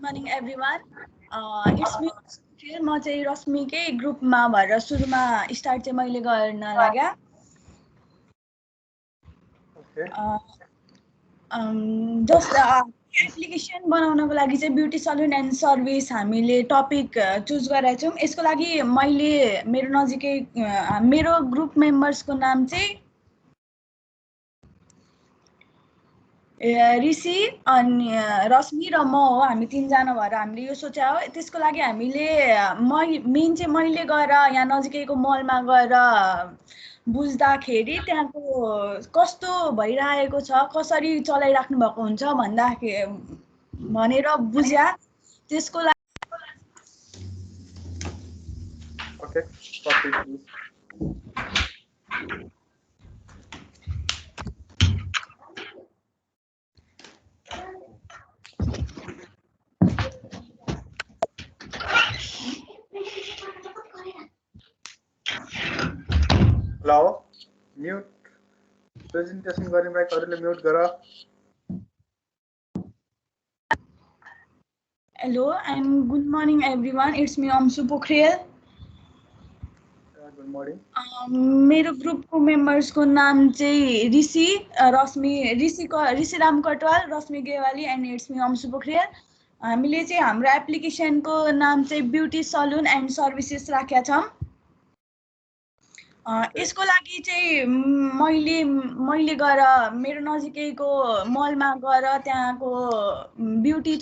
Morning everyone it's me म चाहिँ रश्मिकै ग्रुपमा भएर सुरुमा स्टार्ट चाहिँ मैले गर्न लाग्या जस्ट एप्लिकेसन बनाउनको लागि चाहिँ ब्युटी सलुन एन्ड सर्भिस हामीले टपिक चुज गरेका छौँ। यसको लागि मैले मेरो नजिकै मेरो ग्रुप मेम्बर्सको नाम चाहिँ ऋषि अनि रश्मि र म हो। हामी तीनजना भएर हामीले यो सोचा हो। त्यसको लागि हामीले मेन चाहिँ मैले गएर यहाँ नजिकैको मलमा गएर बुझ्दाखेरि त्यहाँको कस्तो भइरहेको छ, कसरी चलाइराख्नु भएको हुन्छ भनेर बुझ्या। त्यसको लागि Hello, mute presentation going back. Mute gara. Hello and good morning everyone. It's me Amsu Pokhriyal. Good morning. मेरो ग्रुपको मेम्बर्सको नाम चाहिँ Rishi Ram Katwal, Rashmi Gewali and it's me Anshu Pokhriyal. हामीले चाहिँ हाम्रो एप्लिकेसनको नाम चाहिँ ब्युटी सलुन एन्ड सर्भिसेस राखेका छौँ। यसको लागि चाहिँ मैले गएर मेरो नजिकैको मलमा गएर त्यहाँको ब्युटी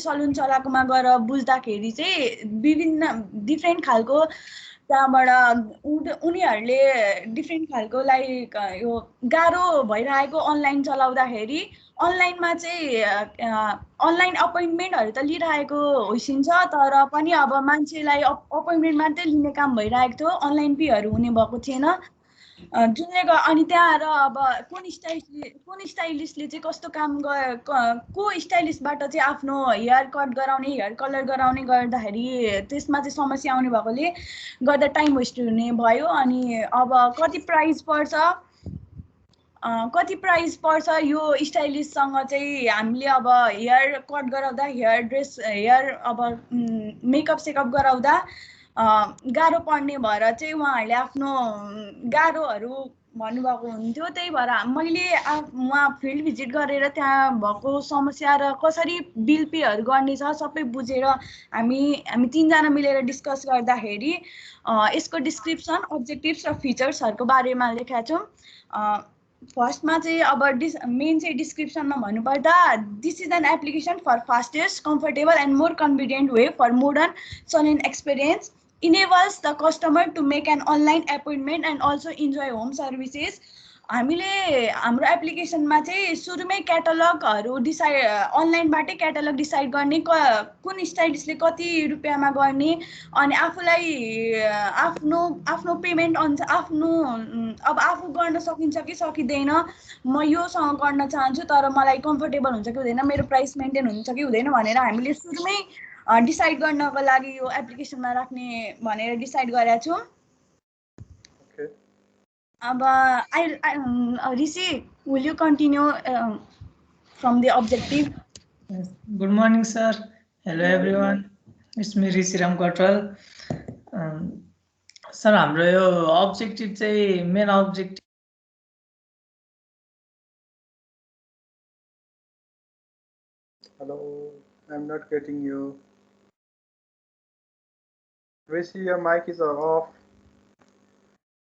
सलुन चलाएकोमा गएर बुझ्दाखेरि चाहिँ विभिन्न डिफ्रेन्ट खालको त्यहाँबाट उनीहरूले डिफ्रेन्ट खालको लाइक यो गाह्रो भइरहेको अनलाइन चलाउँदाखेरि अनलाइनमा चाहिँ अनलाइन अपोइन्टमेन्टहरू त लिइरहेको होइसिन्छ, तर पनि अब मान्छेलाई अपोइन्टमेन्ट मात्रै लिने काम भइरहेको थियो, अनलाइन फीहरू हुने भएको थिएन। जुनले अनि त्यहाँ अब कुन स्टाइलिस्टले चाहिँ कस्तो काम को स्टाइलिस्टबाट चाहिँ आफ्नो हेयर कट गराउने, हेयर कलर गराउने गर्दाखेरि त्यसमा चाहिँ समस्या आउने भएकोले गर्दा टाइम वेस्ट हुने भयो। अनि अब कति प्राइस पर्छ यो स्टाइलिस्टसँग चाहिँ हामीले अब हेयर कट गराउँदा, हेयर अब मेकअप सेकअप गराउँदा गाह्रो पर्ने भएर चाहिँ उहाँहरूले आफ्नो गाह्रोहरू भन्नुभएको हुन्थ्यो। त्यही भएर मैले उहाँ फिल्ड भिजिट गरेर त्यहाँ भएको समस्या र कसरी बिल पेहरू गर्ने छ सबै बुझेर हामी तीनजना मिलेर डिस्कस गर्दाखेरि यसको डिस्क्रिप्सन, अब्जेक्टिभ्स र फिचर्सहरूको बारेमा लेखेका छौँ। फर्स्टमा चाहिँ अब मेन चाहिँ डिस्क्रिप्सनमा भन्नुपर्दा this is an application for fastest, comfortable and more convenient way for modern salon experience, enables the customer to make an online appointment and also enjoy home services. हामीले हाम्रो एप्लिकेसनमा चाहिँ सुरुमै क्याटलगहरू अनलाइनबाटै क्याटलग डिसाइड गर्ने, कुन स्टाइलिस्टले कति रुपियाँमा गर्ने, अनि आफूलाई आफ्नो पेमेन्ट अब आफू गर्न सकिन्छ कि सकिँदैन, म योसँग गर्न चाहन्छु तर मलाई कम्फर्टेबल हुन्छ कि हुँदैन, मेरो प्राइस मेन्टेन हुन्छ कि हुँदैन भनेर हामीले सुरुमै डिसाइड गर्नको लागि यो एप्लिकेसनमा राख्ने भनेर डिसाइड गरेका छौँ। अब ऋषि, will you continue from the objective? Yes. Good morning, sir. Hello, everyone. It's me, Rishi Ram Kotwal. Sir, हाम्रो यो objective चाहिँ main objective. Hello, I'm not getting you. Rishi, your mic is off.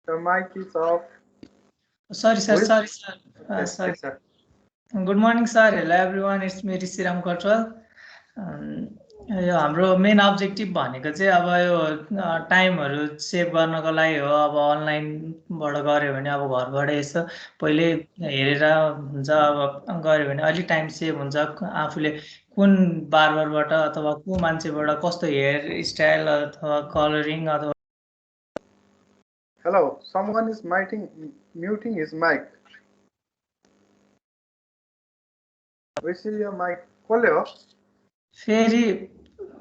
Your mic is off. Sorry, sir. Sorry, sir. Sorry, sir. Good morning, sir. Hello, everyone. It's me, Rishi Ram Kotwal. यो हाम्रो main objective भनेको चाहिँ अब यो टाइमहरू save गर्नको लागि हो। अब अनलाइनबाट गऱ्यो भने अब घरबाट यसो पहिले हेरेर हुन्छ, अब गऱ्यो भने अलि टाइम सेभ हुन्छ। आफूले कुन बार्बरबाट अथवा को मान्छेबाट कस्तो हेयर स्टाइल अथवा कलरिङ अथवा Hello, someone is muting his mic. Rishi, your mic कसले हो? फेरि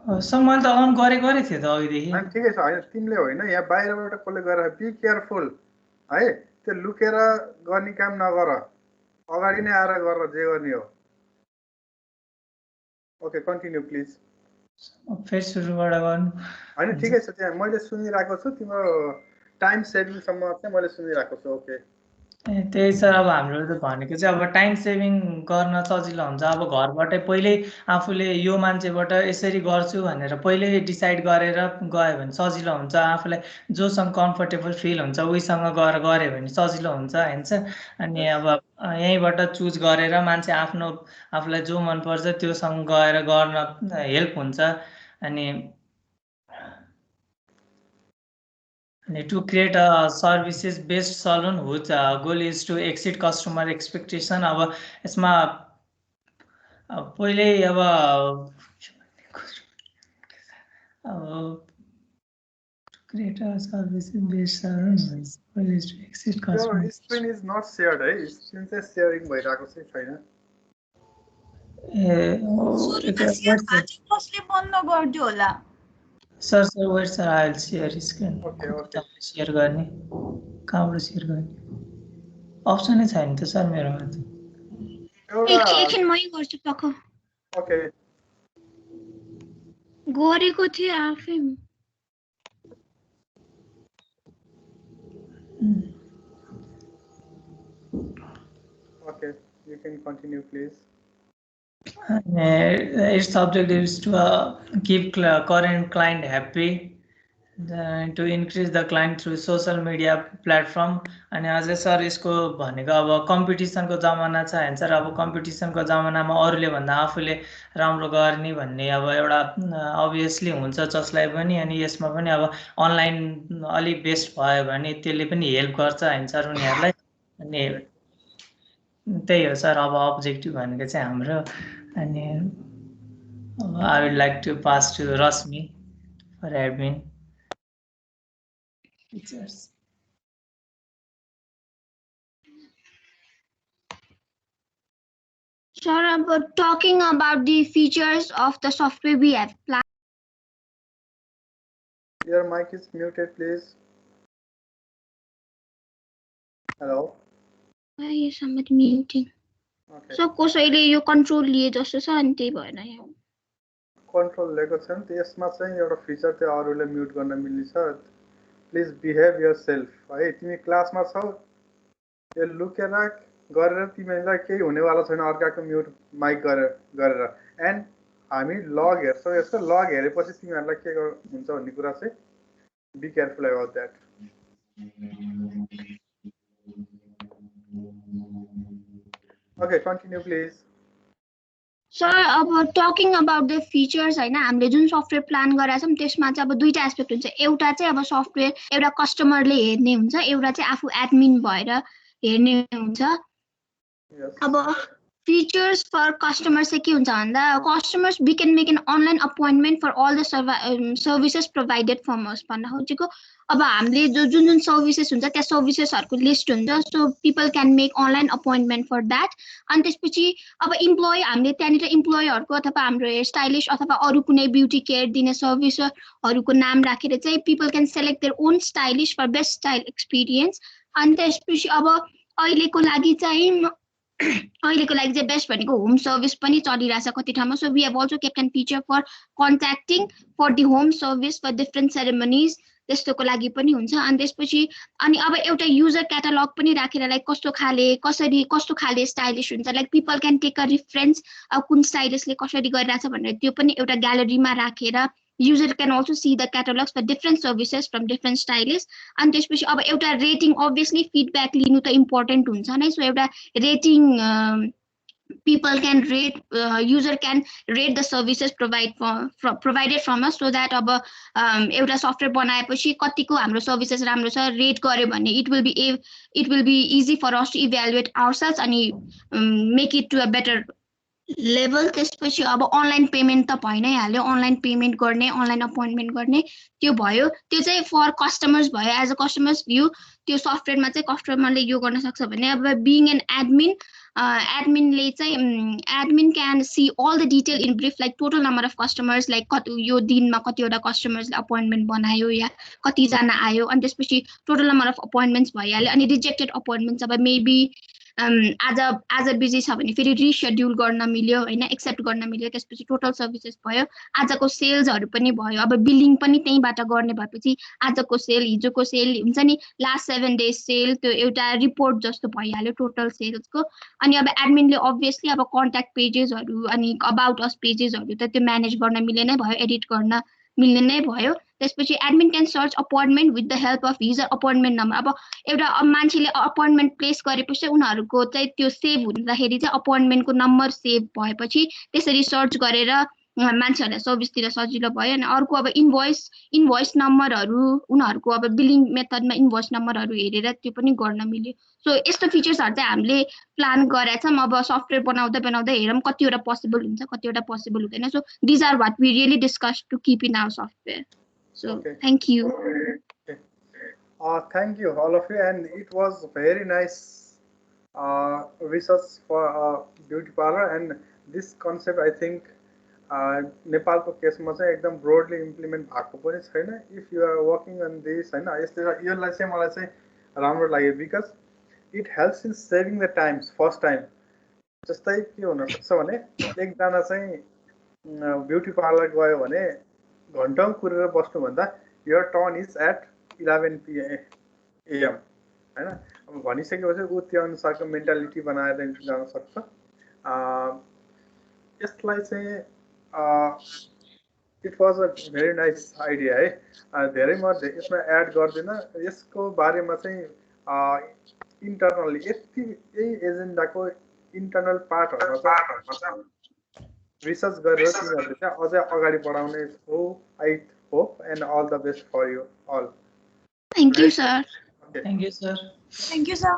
मैले त अन गरेको थिएँ त अघिदेखि। ठिकै छ, होइन तिमीले होइन, यहाँ बाहिरबाट कसले गरेर बी केयरफुल है। त्यो लुकेर गर्ने काम नगर, अगाडि नै आएर गरेर जे गर्ने हो। Okay continue please. फेरि सुरुबाट गर्नु हैन ठिकै छ, त्यहाँ मैले सुनिरहेको छु, तिम्रो टाइम सेभिङ सम्म चाहिँ मैले सुनिरहेको छु। ओके त्यही सर, अब हाम्रो त भनेको चाहिँ अब टाइम सेभिङ गर्न सजिलो हुन्छ। अब घरबाटै पहिल्यै आफूले यो मान्छेबाट यसरी गर्छु भनेर पहिल्यै डिसाइड गरेर गयो भने सजिलो हुन्छ। आफूलाई जोसँग कम्फर्टेबल फिल हुन्छ उहीसँग गएर गऱ्यो भने सजिलो हुन्छ हैन सर। अनि अब यहीँबाट चुज गरेर मान्छे आफूलाई जो मनपर्छ त्योसँग गएर गर्न हेल्प हुन्छ। अनि to create a services based salon whose goal is to exceed customer expectation। अब यसमा पहिले अब create a services based salon whose goal is to exceed customer। Your screen is not shared है, स्क्रिन चाहिँ sharing भइरहेको चाहिँ छैन। कसले बन्द गर्दियो होला? Sir wait sir, I will share screen. Okay okay share गर्ने कहाँबाट शेयर गर्ने अप्सनै छैन त सर मेरोमा त। एकछिन मै गर्छु पक्क। ओके गरेको थिए आफै। Okay you can continue please। Its objective is to keep current client happy, to increase the client through social media platform। अनि अझै सर यसको भनेको अब कम्पिटिसनको जमाना छ हैन सर। अब कम्पिटिसनको जमानामा अरूले भन्दा आफूले राम्रो गर्ने भन्ने अब एउटा अभियसली हुन्छ जसलाई पनि। अनि यसमा पनि अब अनलाइन अलिक बेस्ट भयो भने त्यसले पनि हेल्प गर्छ हैन सर उनीहरूलाई। अनि त्यही हो सर अब अब्जेक्टिभ भनेको चाहिँ हाम्रो। अनि I would like to pass to Rashmi for admin features. Sir, about talking about the features of the software we have planned. Your mic is muted please। Hello। Why is somebody muting? Okay So कसैले यो control लिए जस्तो छ अनि त्यही भएन यहाँ। Control लिएको छ नि, त्यसमा चाहिँ एउटा फिचर त्यो अरूले म्युट गर्न मिल्ने छ। प्लिज बिहेभ योरसेल्फ है। तिमी क्लासमा छौ, यो लुकेर गरेर तिमीलाई केही हुनेवाला छैन अर्काको म्युट माइक गरेर। एन्ड हामी लग हेर्छौँ, यसको लग हेरेपछि तिमीहरूलाई के हुन्छ भन्ने कुरा चाहिँ be careful about that. Okay continue please. Sir अब टकिङ अबाउट द फिचर्स हैन, हामीले जुन सफ्टवेयर प्लान गरेका छौँ त्यसमा चाहिँ अब दुईटा एस्पेक्ट हुन्छ। एउटा चाहिँ अब सफ्टवेयर एउटा कस्टमरले हेर्ने हुन्छ, एउटा चाहिँ आफू एडमिन भएर हेर्ने हुन्छ। अब features for customers चाहिँ के हुन्छ भन्दा customers we can make an online appointment for all the services provided from us भन्न खोजेको। अब हामीले जुन जुन सर्भिसेस हुन्छ त्यहाँ सर्भिसेसहरुको लिस्ट हुन्छ, so people can make online appointment for that। अनि त्यसपछि अब इम्प्लोइ हामीले त्यहाँनिर इम्प्लोइहरुको अथवा हाम्रो हेयर स्टाइलिस्ट अथवा अरु कुनै ब्युटी केयर दिने सर्भिसहरुको नाम राखेर चाहिँ people can select their own stylist for best style experience। अनि त्यसपछि अब अहिलेको लागि चाहिँ बेस्ट भनेको होम सर्भिस पनि चलिरहेछ कति ठाउँमा। So we have also kept an feature for contacting for the home service for different ceremonies, त्यस्तोको लागि पनि हुन्छ। अनि त्यसपछि अनि अब एउटा युजर क्याटालग पनि राखेर लाइक कस्तो खाले स्टाइलिस्ट हुन्छ, like people can take a reference अब कुन स्टाइलिस्टले कसरी गरिरहेछ भनेर त्यो पनि एउटा ग्यालरीमा राखेर user can also see the catalogs for different services from different stylists। and त्यसपछि अब एउटा रेटिङ obviously feedback लिनु त important हुन्छ नै। सो एउटा rating people can rate user can rate the services provided from us, so that अब एउटा सफ्टवेयर बनाएपछि कतिको हाम्रो सर्भिसेस राम्रो छ रेट गर्यो भने it will be easy for us to evaluate ourselves and make it to a better level त्यसपछि अब अनलाइन पेमेन्ट त भइ नै हाल्यो अनलाइन पेमेन्ट गर्ने अनलाइन अपोइन्टमेन्ट गर्ने त्यो भयो त्यो चाहिँ फर कस्टमर्स भयो एज अ कस्टमर्स भ्यू त्यो सफ्टवेयरमा चाहिँ कस्टमरले यो गर्न सक्छ भने अब बिइङ एन एडमिन एडमिनले चाहिँ admin can see all the detail in brief like total number of customers like कति यो दिनमा कतिवटा कस्टमर्सले अपोइन्टमेन्ट बनायो या कतिजना आयो अनि त्यसपछि टोटल नम्बर अफ अपोइन्टमेन्ट्स भइहाल्यो अनि रिजेक्टेड अपोइन्टमेन्ट्स अब मेबी आज बिजी छ भने फेरि रिसेड्युल गर्न मिल्यो होइन एक्सेप्ट गर्न मिल्यो त्यसपछि टोटल सर्भिसेस भयो आजको सेल्सहरू पनि भयो अब बिलिङ पनि त्यहीँबाट गर्ने भएपछि आजको सेल हिजोको सेल हुन्छ नि लास्ट 7 days सेल त्यो एउटा रिपोर्ट जस्तो भइहाल्यो टोटल सेल्सको अनि अब एडमिनले अभियसली अब कन्ट्याक्ट पेजेसहरू अनि अबाउट अस पेजेसहरू त त्यो म्यानेज गर्न मिल्ने नै भयो एडिट गर्न मिल्ने नै भयो त्यसपछि admin can search appointment with the help of his appointment number अब एउटा मान्छेले अपोइन्टमेन्ट प्लेस गरेपछि उनीहरूको चाहिँ त्यो सेभ हुँदाखेरि चाहिँ अपोइन्टमेन्टको नम्बर सेभ भएपछि त्यसरी सर्च गरेर मान्छेहरूलाई सर्भिस दिन सजिलो भयो अनि अर्को अब इन्भोइस नम्बरहरू उनीहरूको अब बिलिङ मेथडमा इन्भोइस नम्बरहरू हेरेर त्यो पनि गर्न मिल्यो सो यस्तो फिचर्सहरू चाहिँ हामीले प्लान गरेका छौँ अब सफ्टवेयर बनाउँदै हेरौँ कतिवटा पोसिबल हुन्छ कतिवटा पोसिबल हुँदैन so these are what we really discuss to keep in our software so thank you Thank you, all of you, and it was very nice research for a beauty parlor. And this concept, I think, नेपालको केसमा चाहिँ एकदम broadly implement भएको पनि छैन. If you are working on this होइन यसलाई चाहिँ मलाई चाहिँ राम्रो लाग्यो because it helps in saving the times first time. जस्तै के हुनसक्छ भने एकजना चाहिँ ब्युटी पार्लर गयो भने घन्टौँ कुरेर बस्नुभन्दा your turn is at 11 PM होइन. अब भनिसकेपछि ऊ त्यो अनुसारको मेन्टालिटी बनाएर जान सक्छ. यसलाई चाहिँ it was a very nice idea है. धेरै म यसमा एड गर्दिनँ. यसको बारेमा चाहिँ इन्टरनल्ली यही एजेन्डाको इन्टरनल पार्टहरूमा रिसर्च गरेर तिमीहरूले चाहिँ अझै अगाडि बढाउने हो. I hope and all the best for you all. Thank you, sir. Okay. Thank you, sir. Thank you, sir.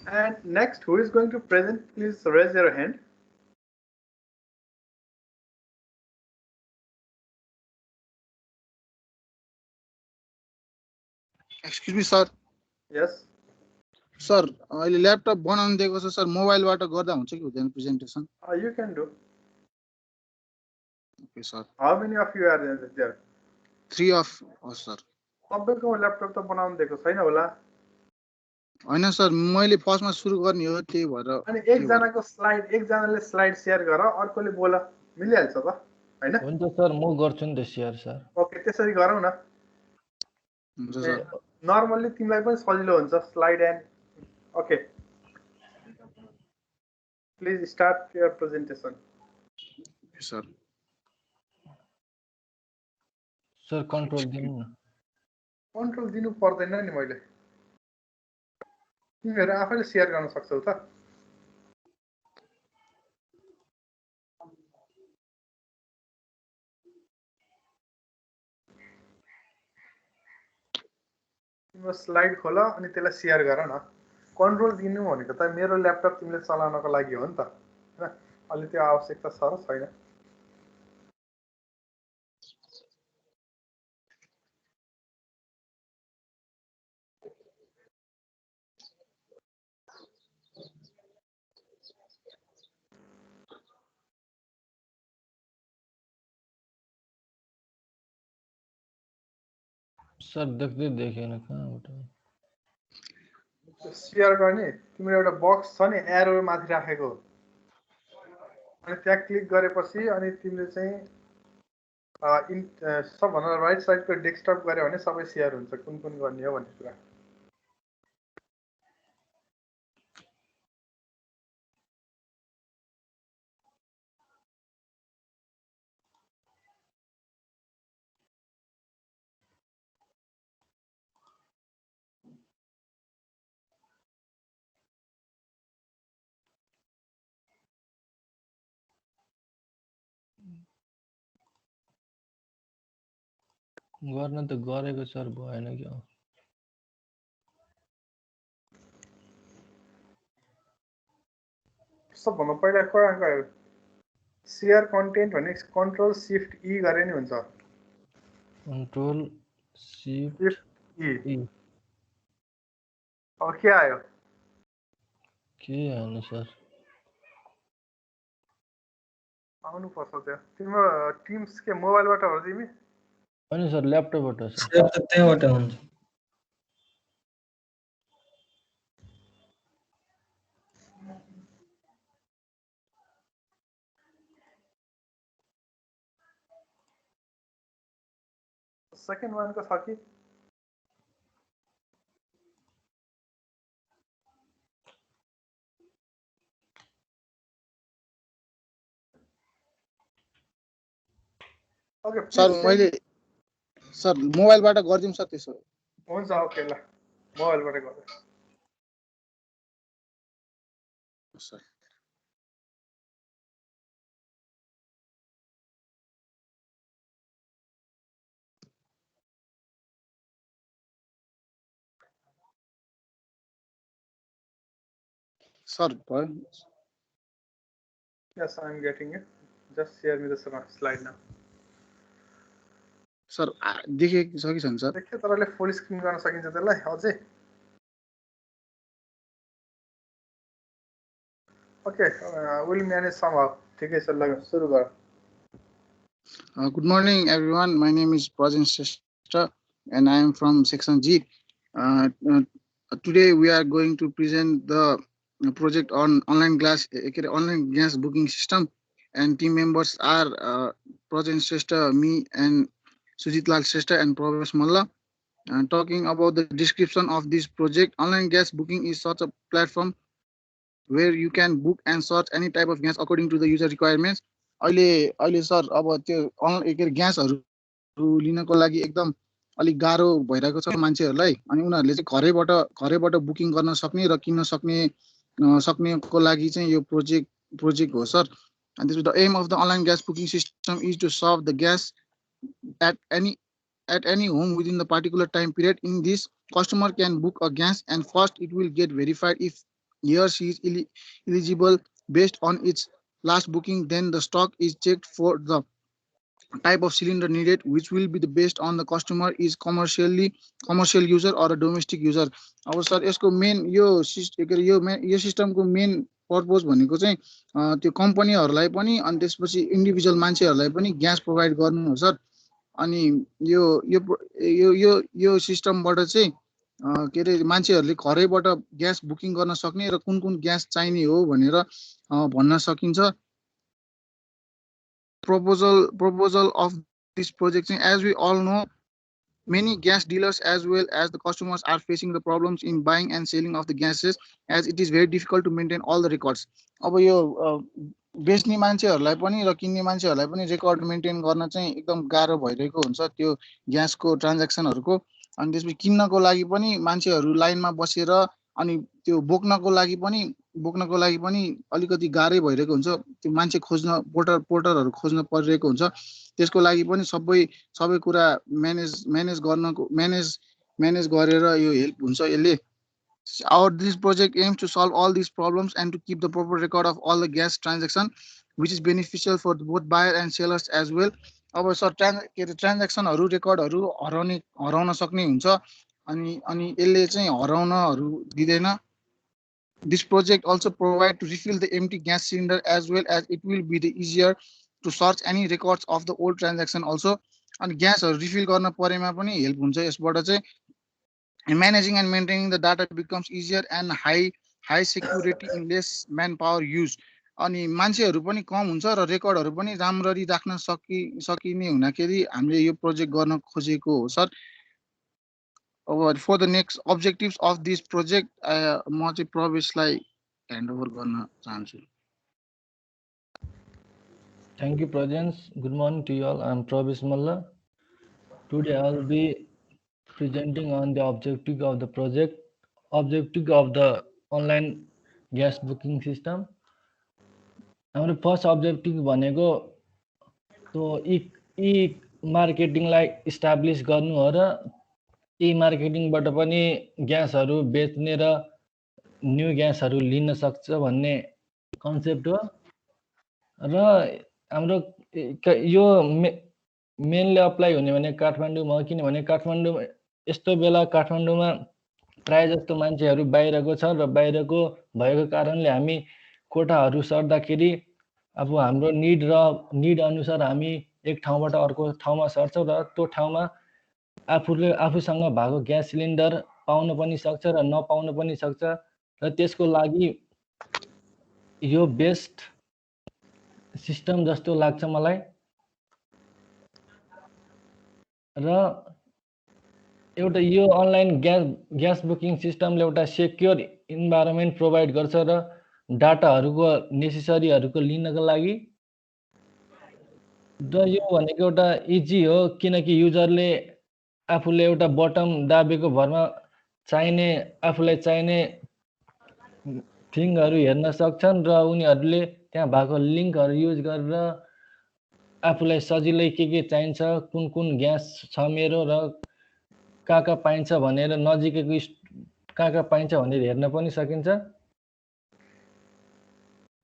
And next, who is going to present? Please raise your hand. Excuse me, sir. Yes. Sir, अहिले laptop बनाउन दिएको छ sir. मोबाइलबाट गर्दा हुन्छ कि हुँदैन presentation? You can do. Okay, sir. How many of you are there? 3 of us, sir. सबैको ल्यापटप त बनाउन दिएको छैन होला. होइन सर, मैले फर्स्टमा सुरु गर्ने हो त्यही भएर. अनि एकजनाले स्लाइड सेयर गर, अर्कोले बोल, मिलिहाल्छ त हैन? हुन्छ सर, म गर्छु नि त सेयर सर. ओके, त्यसरी गरौँ न. हुन्छ सर. नर्मली तिमीलाई पनि सजिलो हुन्छ slide and. Okay, please start your presentation. Sir. Sir control दिनु न. कन्ट्रोल दिनु पर्दैन नि. मैले तिमीहरू आफैले सेयर गर्न सक्छौ त. तिम्रो स्लाइड खोल अनि त्यसलाई सेयर गर न. कन्ट्रोल दिनु भनेको त मेरो ल्यापटप तिमीले चलाउनको लागि हो नि त हैन. अलि त्यो आवश्यकता छ र छैन? सर देख्दै देखेन कहाँबाट. सेयर गर्ने तिम्रो एउटा बक्स छ नि एरो माथि राखेको. अनि त्यहाँ क्लिक गरेपछि अनि तिमीले चाहिँ सबभन्दा राइट साइडको डेस्कटप गर्यो भने सबै सेयर हुन्छ कुन कुन गर्ने हो भन्ने कुरा. गर्न त गरेको सर भएन क्या. सबभन्दा पहिला सेयर कन्टेन्ट भने कन्ट्रोल सिफ्ट ई गरे नि हुन्छ कन्ट्रोल सिफ्ट ई अब के आयो के आएन सर आउनु पर्छ त्यो तिम्रो टिम्स के मोबाइलबाट हो तिमी होइन सर ल्यापटपबाट सर ल्यापटप त्यहीबाट हुन्छ सेकेन्ड वानको छ कि ओके सर मैले सर मोबाइलबाट गरिदिउँ सर त्यसो हुन्छ ओके ल मोबाइलबाट गर्दा सर सर भयो Yes, I'm getting it. Just share me the slide now. Sir देखेको छ कि छैन सर देखियो तरले फुल स्क्रिन गर्न सकिन्छ त्यसलाई अझै ओके विल म्यानेज समहाउ ठिकै छ ल सुरु गर Good morning, everyone. My name is Prajan Shrestha, and I am from Section G. Today, we are going to present the project on online gas booking system, and team members are Prajan Shrestha, me, and Sujit Lal Shrestha, and Pravesh Malla. Talking about the description of this project, online gas booking is such a platform where you can book and search any type of gas according to the user requirements. अहिले sir अब त्यो ग्यासहरू लिनको लागि एकदम अलिक गाह्रो भइरहेको छ मान्छेहरूलाई अनि उनीहरूले चाहिँ घरैबाट बुकिङ गर्न सक्ने र किन्न सक्नेको लागि चाहिँ यो प्रोजेक्ट हो sir and this is the aim of the online gas booking system is to serve the gas at any home within the particular time period. In this, customer can book a gas and first it will get verified if he or she is eligible based on its last booking. Then the stock is checked for the type of cylinder needed, which will be the based on the customer is commercial user or a domestic user. अब sir यसको main यो सिस्टमको main purpose भनेको चाहिँ त्यो कम्पनीहरूलाई पनि अनि त्यसपछि इन्डिभिजुअल मान्छेहरूलाई पनि ग्यास प्रोभाइड गर्नु हो सर अनि यो सिस्टमबाट चाहिँ के अरे मान्छेहरूले घरैबाट ग्यास बुकिङ गर्न सक्ने र कुन ग्यास चाहिने हो भनेर भन्न सकिन्छ proposal of this project. As we all know, many gas dealers as well as the customers are facing the problems in buying and selling of the gases, as it is very difficult to maintain all the records. अब यो बेच्ने मान्छेहरूलाई पनि र किन्ने मान्छेहरूलाई पनि record maintain गर्न चाहिँ एकदम गाह्रो भइरहेको हुन्छ त्यो ग्यासको ट्रान्ज्याक्सनहरूको अनि त्यसपछि किन्नको लागि पनि मान्छेहरू लाइनमा बसेर अनि त्यो बोक्नको लागि पनि अलिकति गाह्रै भइरहेको हुन्छ त्यो मान्छे खोज्न पोर्टरहरू खोज्न परिरहेको हुन्छ त्यसको लागि पनि सबै कुरा म्यानेज गरेर यो हेल्प हुन्छ यसले this project aims to solve all these problems and to keep the proper record of all the gas transaction, which is beneficial for both buyer and sellers as well. अब sir ट्रान्ज्याक्सनहरू रेकर्डहरू हराउन सक्ने हुन्छ अनि यसले चाहिँ हराउनहरू दिदैन. This project also provide to refill the empty gas cylinder as well as it will be the easier to search any records of the old transaction also. अनि ग्यासहरू refill गर्न परेमा पनि हेल्प हुन्छ यसबाट चाहिँ. Managing and maintaining the data becomes easier and high security in less manpower use. अनि मान्छेहरू पनि कम हुन्छ र रेकर्डहरू पनि राम्ररी राख्न सकिने हुँदाखेरि हामीले यो प्रोजेक्ट गर्न खोजेको हो sir. For the next objectives of this project, म चाहिँ प्रवेशलाई ह्यान्ड ओभर गर्न चाहन्छु. Thank you, Prajan. Good morning to you all. I am Pravesh Malla. Today I will be presenting on the objective of the project, objective of the online gas booking system. हाम्रो first objective भनेको त्यो ई मार्केटिङलाई establish गर्नु हो र ई मार्केटिङबाट पनि ग्यासहरू बेच्ने र न्यू ग्यासहरू लिन सक्छ भन्ने कन्सेप्ट हो र हाम्रो यो मेनली अप्लाई हुने भने काठमाडौँमा हो, किनभने काठमाडौँ यस्तो बेला काठमाडौँमा प्राय जस्तो मान्छेहरू बाहिरको छ र बाहिरको भएको कारणले हामी कोठाहरू सर्दाखेरि अब हाम्रो निड अनुसार हामी एक ठाउँबाट अर्को ठाउँमा सर्छौँ र त्यो ठाउँमा आफूसँग भएको ग्यास सिलिन्डर पाउन पनि सक्छ र नपाउन पनि सक्छ र त्यसको लागि यो बेस्ट सिस्टम जस्तो लाग्छ मलाई। र एउटा यो अनलाइन ग्यास बुकिङ सिस्टमले एउटा सेक्योर इन्भाइरोमेन्ट प्रोभाइड गर्छ र डाटाहरूको नेसेसरीहरूको लिनको लागि र यो भनेको एउटा इजी हो, किनकि युजरले आफूले एउटा बटम दाबेको भरमा आफूलाई चाहिने थिङहरू हेर्न सक्छन् र उनीहरूले त्यहाँ भएको लिङ्कहरू युज गरेर आफूलाई सजिलै के चाहिन्छ, कुन ग्यास छ मेरो र कहाँ पाइन्छ भनेर नजिकैको कहाँ पाइन्छ भनेर हेर्न पनि सकिन्छ।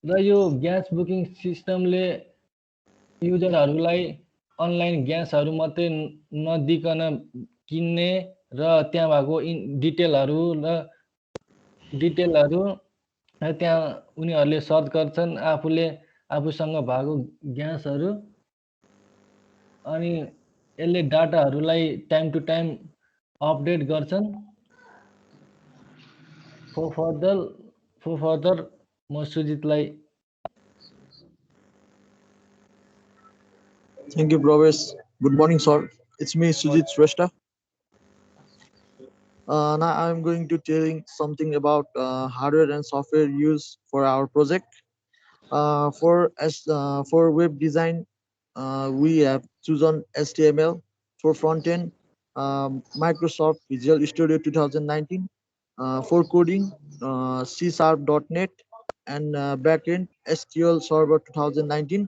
र यो ग्यास बुकिङ सिस्टमले युजरहरूलाई अनलाइन ग्यासहरू मात्रै नदिकन किन्ने र त्यहाँ भएको डिटेलहरू त्यहाँ उनीहरूले सर्च गर्छन् आफूसँग भएको ग्यासहरू, अनि यसले डाटाहरूलाई टाइम टु टाइम अपडेट गर्छन्। फर फर्दर म सुजितलाई। Thank you, Pravesh. Good morning, sir. It's me, Sujit Shrestha. Now I'm going to telling something about hardware and software use for our project. For web design, we have chosen HTML. For front-end, Microsoft Visual Studio 2019. For coding, C#.NET, and backend SQL Server 2019.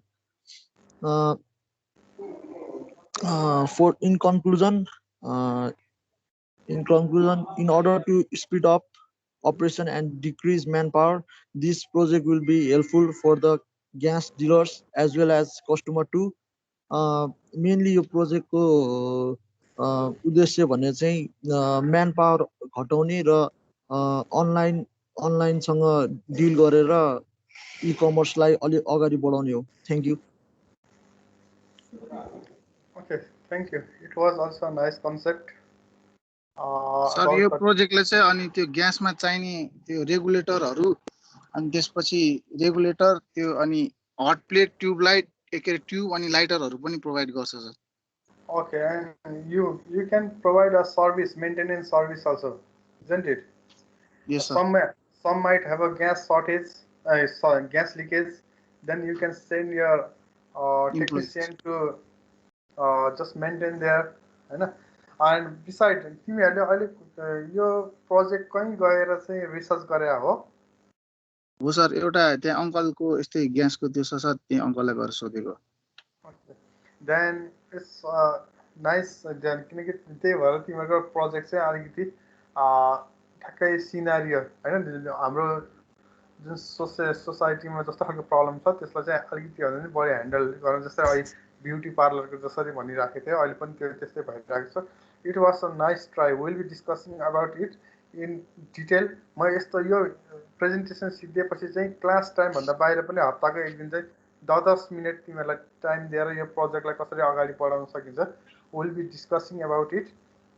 In conclusion, in order to speed up operation and decrease manpower, this project will be helpful for the gas dealers as well as customer too. Mainly यो प्रोजेक्टको उद्देश्य भने चाहिँ man power घटाउने र अनलाइनसँग deal गरेर ई कमर्सलाई अलि अगाडि बढाउने हो। Thank you. Okay, thank you. It was also a nice concept. Sir यो प्रोजेक्टले चाहिँ अनि त्यो ग्यासमा चाहिने त्यो रेगुलेटरहरू अनि त्यसपछि रेगुलेटर त्यो अनि हट प्लेट ट्युबलाइट ट्युब अनि लाइटरहरू पनि प्रोभाइड गर्छ sir. Okay, and you can provide a service, maintenance service also, isn't it? Yes, sir. Some might have a gas shortage, gas leakage. Then you can send your technician to just maintain there, हैन? And besides, तिमीहरूले अहिले यो project कहीँ गएर चाहिँ research गरे हो? हो सर, एउटा त्यहाँ अङ्कलको यस्तै ग्यासको त्यो छ सर, त्यही अङ्कललाई गएर सोधेको। Then it's nice, किनकि त्यही भएर तिमीहरूको प्रोजेक्ट चाहिँ अलिकति ठ्याक्कै सिनारियो हैन, हाम्रो जुन सोसाइटीमा जस्तो खालको प्रब्लम छ त्यसलाई चाहिँ अलिकति भन्दा पनि बढी ह्यान्डल गर्न, जस्तै अहिले ब्युटी पार्लरको जसरी भनिराखेको थियो अहिले पनि त्यो त्यस्तै भइरहेको छ। It was a nice try. Will be discussing about it in detail. म यस्तो यो प्रेजेन्टेसन सिद्धिएपछि चाहिँ क्लास टाइमभन्दा बाहिर पनि हप्ताको एक दिन चाहिँ 10 मिनट तिमीहरूलाई टाइम दिएर यो प्रोजेक्टलाई कसरी अगाडि बढाउन सकिन्छ। Will be discussing about it.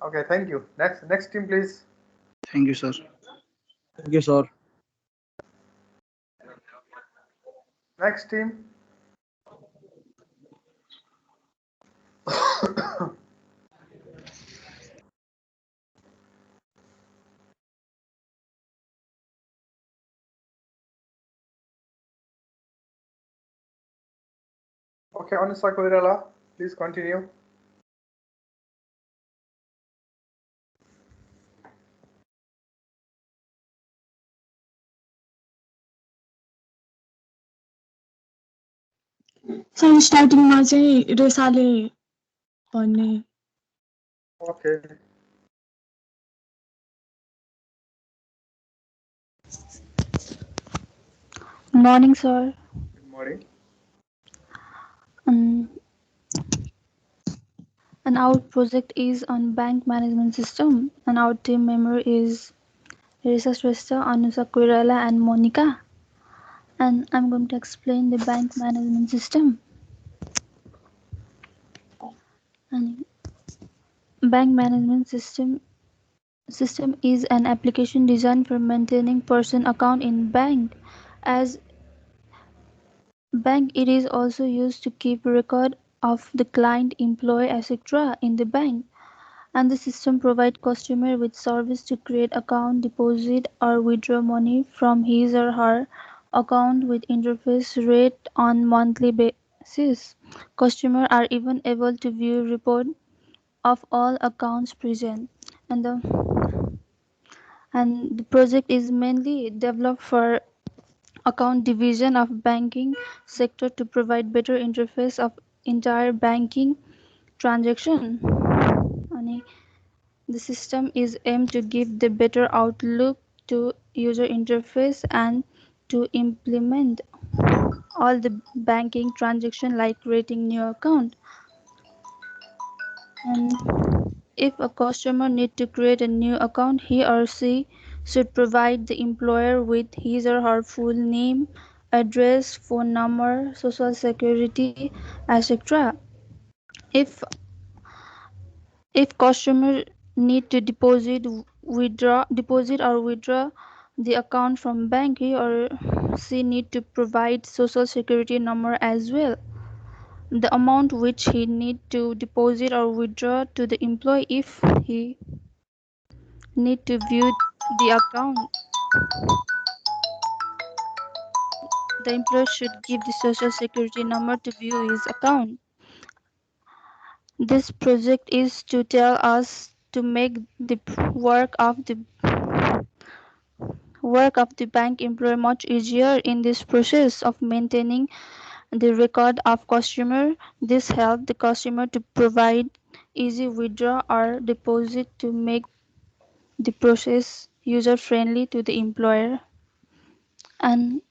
Okay, thank you. Next team please. Thank you sir. Thank you sir. Next team. Okay, Anusha Koirala, please continue. सर स्टार्टिङमा चाहिँ रेसाले भन्ने। Okay. Morning, sir. Good morning. And our project is on bank management system, and our team member is Risa Shrestha, Anusa Koirala, and Monica. And I'm going to explain the bank management system. And bank management system is an application designed for maintaining person account in bank. As bank, it is also used to keep record of the client, employee, etc. in the bank. And the system provides customer with service to create account, deposit or withdraw money from his or her account with interface rate on monthly basis. Customers are even able to view report of all accounts present. And the project is mainly developed for account division of banking sector to provide better interface of entire banking transaction. And the system is aimed to give the better outlook to user interface and to implement all the banking transaction like creating new account. And if a customer need to create a new account, he or she should provide the employer with his or her full name, address, phone number, social security, etc. If customer need to deposit or withdraw the account from bank, he or she need to provide social security number as well. The amount which he need to deposit or withdraw to the employee. If he need to view the account, the employer should give the social security number to view his account. This project is to tell us to make the work of the bank employee much easier in this process of maintaining the record of customer. This helps the customer to provide easy withdrawal or deposit to make the process user friendly to the employer. And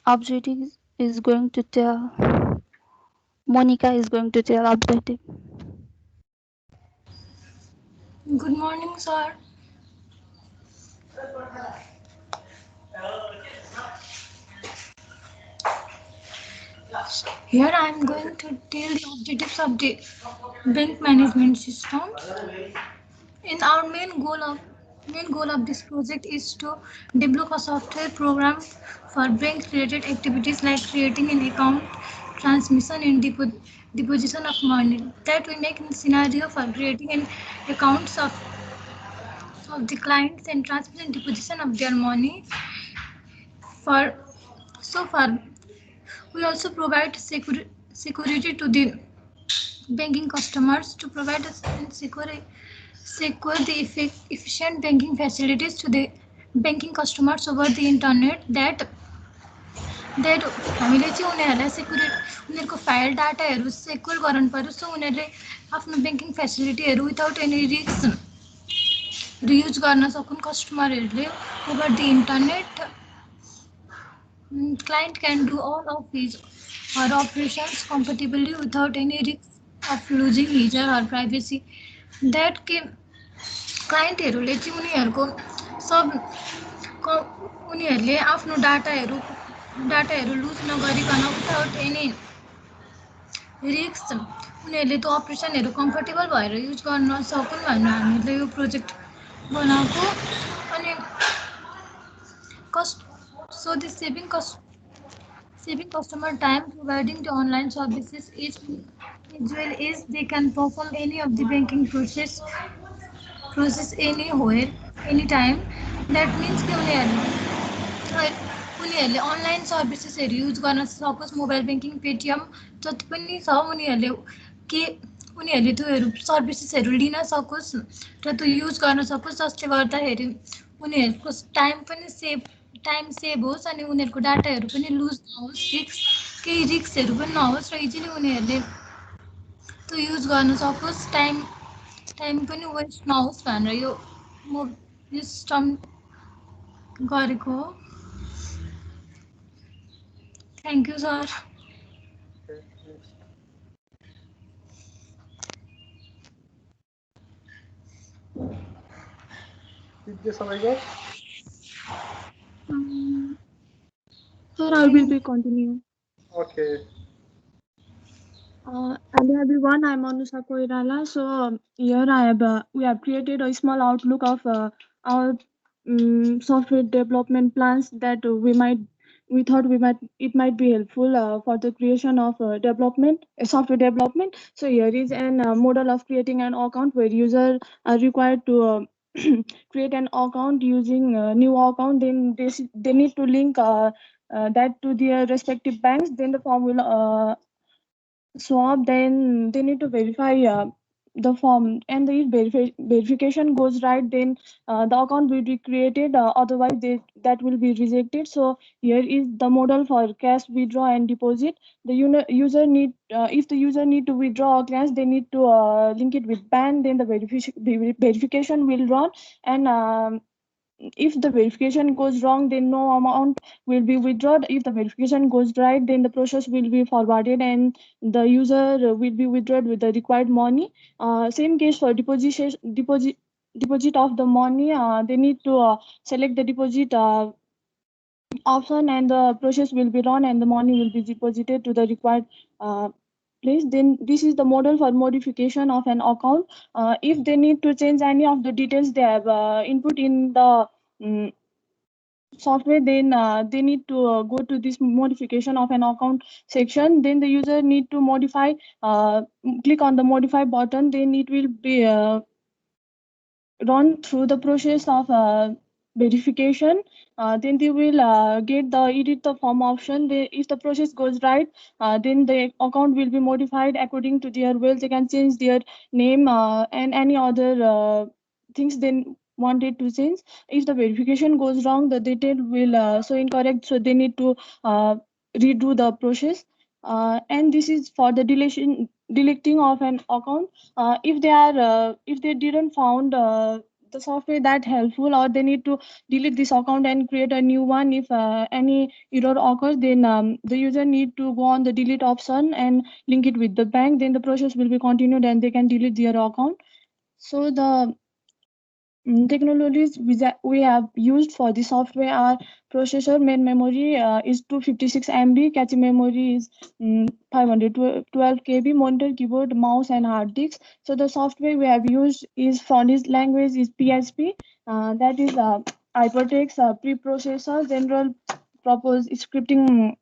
objective is going to tell Monica is going to tell objective. Good morning, sir. Here I am going to tell the objectives of the bank management system. In our main goal of this project is to develop a software program for bank related activities like creating an account, transmission and deposition of money. That we make in scenario for creating an accounts of the clients and transmission and deposition of their money. For so far, we also provide security to the banking customers to provide us and secure the efficient banking facilities to the banking customers over the internet that हामीले चाहिँ उनीहरूलाई उनीहरूको file डाटाहरू secure गर्नु पर्यो so उनीहरूले आफ्नो banking फेसिलिटीहरू without any risk use गर्न सकुन् कस्टमरहरूले over the internet. Client can do all of his or operations comfortably without any risk of losing his or her privacy. That क्लाइन्टहरूले चाहिँ उनीहरूले आफ्नो डाटाहरू लुज नगरिकन विदाउट एनी रिस्क उनीहरूले त्यो अपरेसनहरू कम्फर्टेबल भएर युज गर्न सकुन् भनेर हामीले यो प्रोजेक्ट बनाएको. अनि so the saving customer time providing the online services is as well as they can perform any of the banking process anywhere anytime. That means कि उनीहरूले अनलाइन सर्भिसेसहरू युज गर्न सकोस्. मोबाइल ब्याङ्किङ पेटिएम जति पनि छ उनीहरूले त्योहरू सर्भिसेसहरू लिन सकोस् र त्यो युज गर्न सकोस् जसले गर्दाखेरि उनीहरूको टाइम सेभ होस् अनि उनीहरूको डाटाहरू पनि लुज नहोस्, केही रिस्कहरू पनि नहोस् र इजिली उनीहरूले त्यो युज गर्न सकोस्, टाइम पनि वेस्ट नहोस् भनेर यो सिस्टम गरेको हो. Thank you, sir. Okay, next. Did somebody go? Sir, I will be continuing. Okay. Hello everyone, I'm Anusha Koirala. So here we have created a small outlook of our software development plans that we thought it might be helpful for the creation of software development. So here is an model of creating an account where users are required to create an account using a new account. Then they need to link that to their respective banks. Then the form will swap. Then they need to verify the form, and if verification goes right, then the account will be created, otherwise that will be rejected. So here is the model for cash withdraw and deposit. The user need if the user need to withdraw a cash, they need to link it with PAN. Then the verification will run, and if the verification goes wrong, then no amount will be withdrawn. If the verification goes right, then the process will be forwarded and the user will be withdrawn with the required money. Same case for deposit of the money. They need to select the deposit option, and the process will be run and the money will be deposited to the required place. Then this is the model for modification of an account. If they need to change any of the details they have input in the software, then they need to go to this modification of an account section. Then the user need to modify, click on the modify button. Then it will be run through the process of verification. Then they will get the edit the form option. If the process goes right, then the account will be modified according to their will. They can change their name and any other things they wanted to change. If the verification goes wrong, the detail will show incorrect, so they need to redo the process. And this is for the deleting of an account. If they didn't found the software that helpful, or they need to delete this account and create a new one. If any error occurs, then the user need to go on the delete option and link it with the bank. Then the process will be continued and they can delete their account. So the technologies we have used for the software are: processor main memory is 256 MB, cache memory is 512 KB, monitor, keyboard, mouse, and hard disk. So the software we have used is for this language is PHP, that is hypertext preprocessor general purpose scripting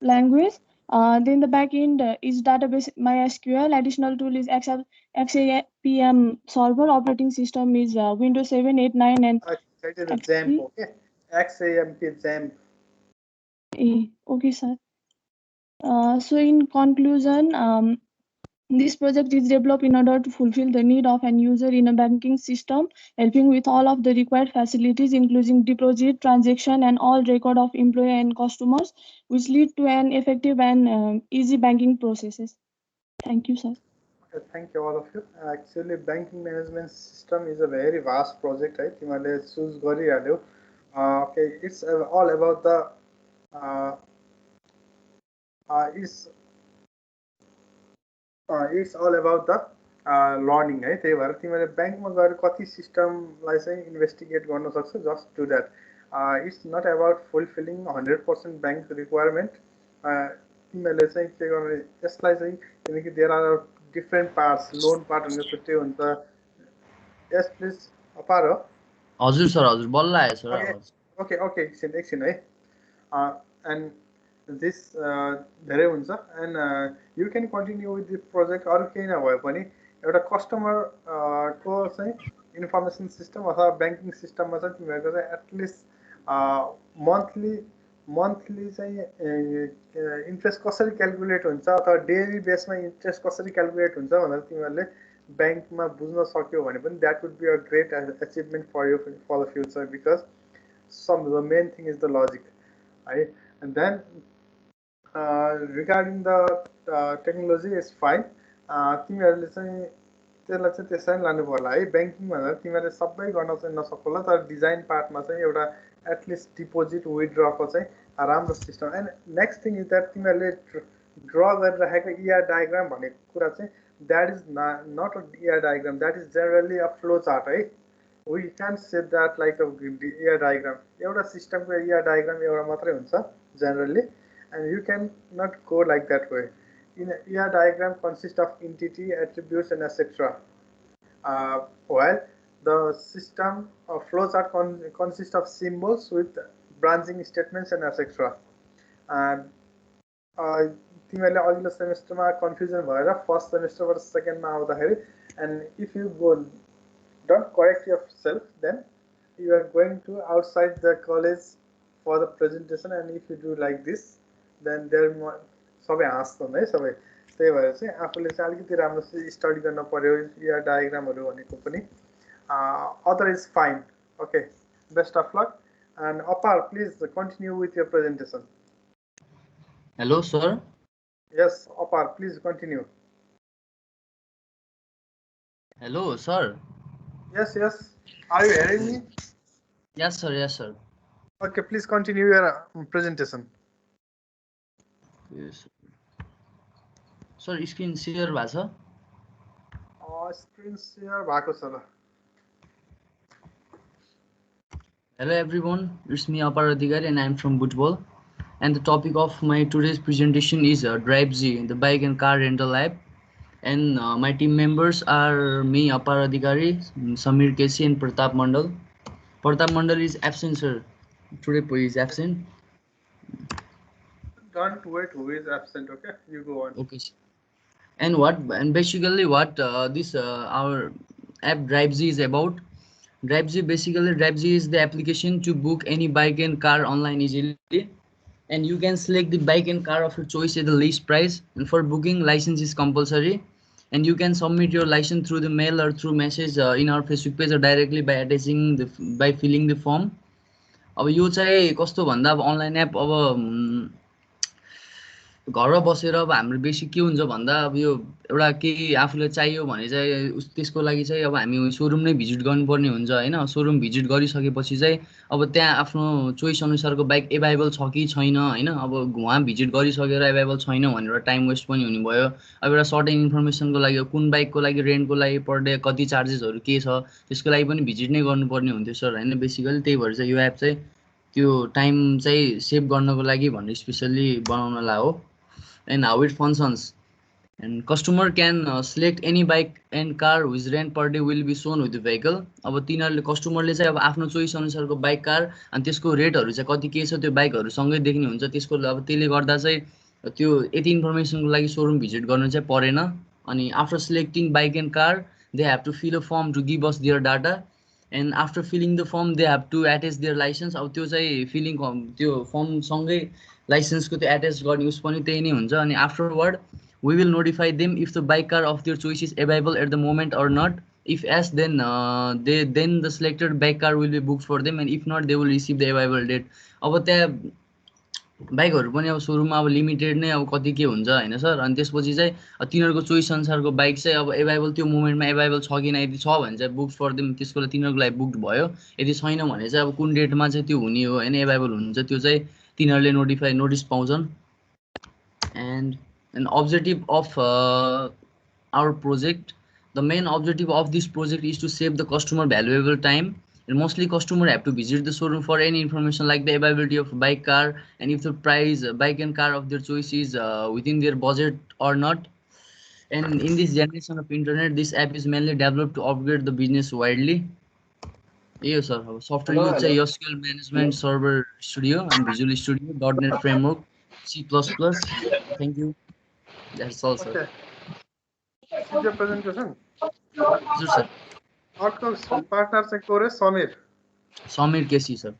language. Then the backend is database MySQL. Additional tool is XAPM server. Operating system is Windows 7, 8, 9, and XP. XAMPP, okay? XAMPP, XAMPP. Okay, sir. So in conclusion, this project is developed in order to fulfill the need of an user in a banking system, helping with all of the required facilities, including deposit, transaction, and all record of employee and customers, which lead to an effective and easy banking processes. Thank you, sir. Okay, thank you all of you. Actually, banking management system is a very vast project, right? तिमीहरूले choose गरिहाल्यौ. Okay, it's all about the it's all about the learning है. त्यही भएर तिमीले ब्याङ्कमा गएर कति सिस्टमलाई चाहिँ investigate गर्न सक्छौ. Just do that. It's not about fulfilling 100% bank requirement. तिमीहरूले चाहिँ के गर्ने यसलाई चाहिँ, किनकि there are different parts. Loan part भनेको छुट्टै हुन्छ. यस प्लिज अपार हो. हजुर सर, हजुर बल्ल आयो सर. ओके ओके, एकछिन है. एन्ड दिस धेरै हुन्छ. And you can continue with this project. अरू केही नभए पनि एउटा कस्टमर को चाहिँ इन्फर्मेसन सिस्टम अथवा ब्याङ्किङ सिस्टममा चाहिँ तिमीहरूको चाहिँ एटलिस्ट मन्थली चाहिँ इन्ट्रेस्ट कसरी क्यालकुलेट हुन्छ अथवा डेली बेसमा इन्ट्रेस्ट कसरी क्यालकुलेट हुन्छ भनेर तिमीहरूले ब्याङ्कमा बुझ्न सक्यो भने पनि that would be a great achievement for you for the future. Because the main thing is the logic है. And then regarding the technology is fine. तिमीहरूले चाहिँ त्यसलाई चाहिँ त्यसरी लानु पर्ला है. ब्याङ्किङ भनेर तिमीहरूले सबै गर्न चाहिँ नसक्नु होला, तर डिजाइन पार्टमा चाहिँ एउटा एटलिस्ट डिपोजिट विथड्रको चाहिँ राम्रो सिस्टम। And next thing is that तिमीहरूले ड्र गरिराखेको ER डायग्राम भनेको कुरा चाहिँ that is not a ER diagram, that is generally a flow chart है। We can say that like a ER diagram. एउटा सिस्टमको ER डायग्राम एउटा मात्रै हुन्छ generally, and you can not go like that way. In ER diagram consists of entity, attributes, and etc. While the system of flowchart consists of symbols with branching statements and etc. And तिमीहरूले अघिल्लो सेमेस्टरमा confusion भएर first सेमेस्टरबाट सेकेन्डमा आउँदाखेरि, and if you go don't correct yourself then you are going to outside the college for the presentation, and if you do like this then there सबै हाँस्छन् है सबै। त्यही भएर चाहिँ आफूले चाहिँ अलिकति राम्रो स्टडी गर्न पर्यो ER डायग्रामहरू भनेको पनि। Other is fine. Okay, best of luck. And Apar please continue with your presentation. Hello sir. Yes Apar please continue. Hello sir. Yes yes, are you hearing me? Yes sir, yes sir. Okay, please continue your presentation. Sir screen share भएको छ? Screen share भएको छ ल। Hello everyone, it's me Apar Adhikari and I'm from Butbol. And the topic of my today's presentation is DriveZ, the bike and car rental app. And my team members are me, Apar Adhikari, Samir Kesi and Pratap Mandal. Pratap Mandal is absent, sir. Today he is absent. Don't wait who is absent, okay? You go on. Okay. And basically what this our app DriveZ is about. DriveZ is the application to book any bike and car online easily, and you can select the bike and car of your choice at the least price. And for booking, license is compulsory, and you can submit your license through the mail or through message in our Facebook page or directly by filling the form. अब यो चाहिँ कस्तो भन्दा अब online app अब घरमा बसेर अब हाम्रो बेसिक के हुन्छ भन्दा अब यो एउटा केही आफूलाई चाहियो भने चाहिँ त्यसको लागि चाहिँ अब हामी सोरुम नै भिजिट गर्नुपर्ने हुन्छ हैन। सोरुम भिजिट गरिसकेपछि चाहिँ अब त्यहाँ आफ्नो चोइस अनुसारको बाइक एभाइलेबल छ कि छैन हैन। अब वहाँ भिजिट गरिसकेर एभाइलेबल छैन भनेर टाइम वेस्ट पनि हुने भयो। अब एउटा सर्टेन इन्फर्मेसनको लागि कुन बाइकको लागि रेन्टको लागि पर डे कति चार्जेसहरू के छ त्यसको लागि पनि भिजिट नै गर्नुपर्ने हुन्थ्यो सर हैन बेसिकली। त्यही भएर चाहिँ यो एप चाहिँ त्यो टाइम चाहिँ सेभ गर्नको लागि भनेर स्पेशली बनाउनला हो। And how it functions, and customer can select any bike and car whose rent per day will be shown with the vehicle. अब तिनीहरूले कस्टमरले चाहिँ अब आफ्नो चोइस अनुसारको बाइक कार अनि त्यसको रेटहरू चाहिँ कति के छ त्यो बाइकहरू सँगै देख्ने हुन्छ। त्यसको अब त्यसले गर्दा चाहिँ त्यो यति इन्फर्मेसनको लागि सोरुम भिजिट गर्नु चाहिँ परेन। अनि after selecting bike and car they have to fill a form to give us their data, and after filling the form they have to attach their licence. अब त्यो चाहिँ फिलिङ त्यो फर्मसँगै लाइसेन्सको त्यो एटेच गर्ने उस पनि त्यही नै हुन्छ। अनि afterward we will notify them if the bike car of their choice is available at the moment or not. If yes, then the selected bike car will be booked for them, and if not, they will receive the available date. अब त्यहाँ बाइकहरू पनि अब सुरुमा अब limited नै अब कति के हुन्छ हैन सर। अनि त्यसपछि चाहिँ तिनीहरूको चोइस अनुसारको बाइक चाहिँ अब एभाइलेबल त्यो मोमेन्टमा एभाइलेबल छ कि यदि छ भने चाहिँ बुक फर देम, त्यसको लागि तिनीहरूको लागि बुक्ड भयो। यदि छैन भने चाहिँ अब कुन डेटमा चाहिँ त्यो हुने हो हैन एभाइलेबल हुन्छ त्यो चाहिँ तिनीहरूले नोटिस पाउँछन्। And an objective of our project, the main objective of this project is to save the customer valuable time, and mostly customer have to visit the showroom for any information like the availability of bike car and if the price bike and car of their choice is within their budget or not. And in this generation of internet, this app is mainly developed to upgrade the business widely. Yes sir, software use चाहिँ SQL management server studio and Visual Studio, .NET framework, C++. Thank you. That's all, sir. Okay. Is your presentation? Yes, sir. Outcomes partner चाहिँ को रे? Samir. Samir Kesi, sir.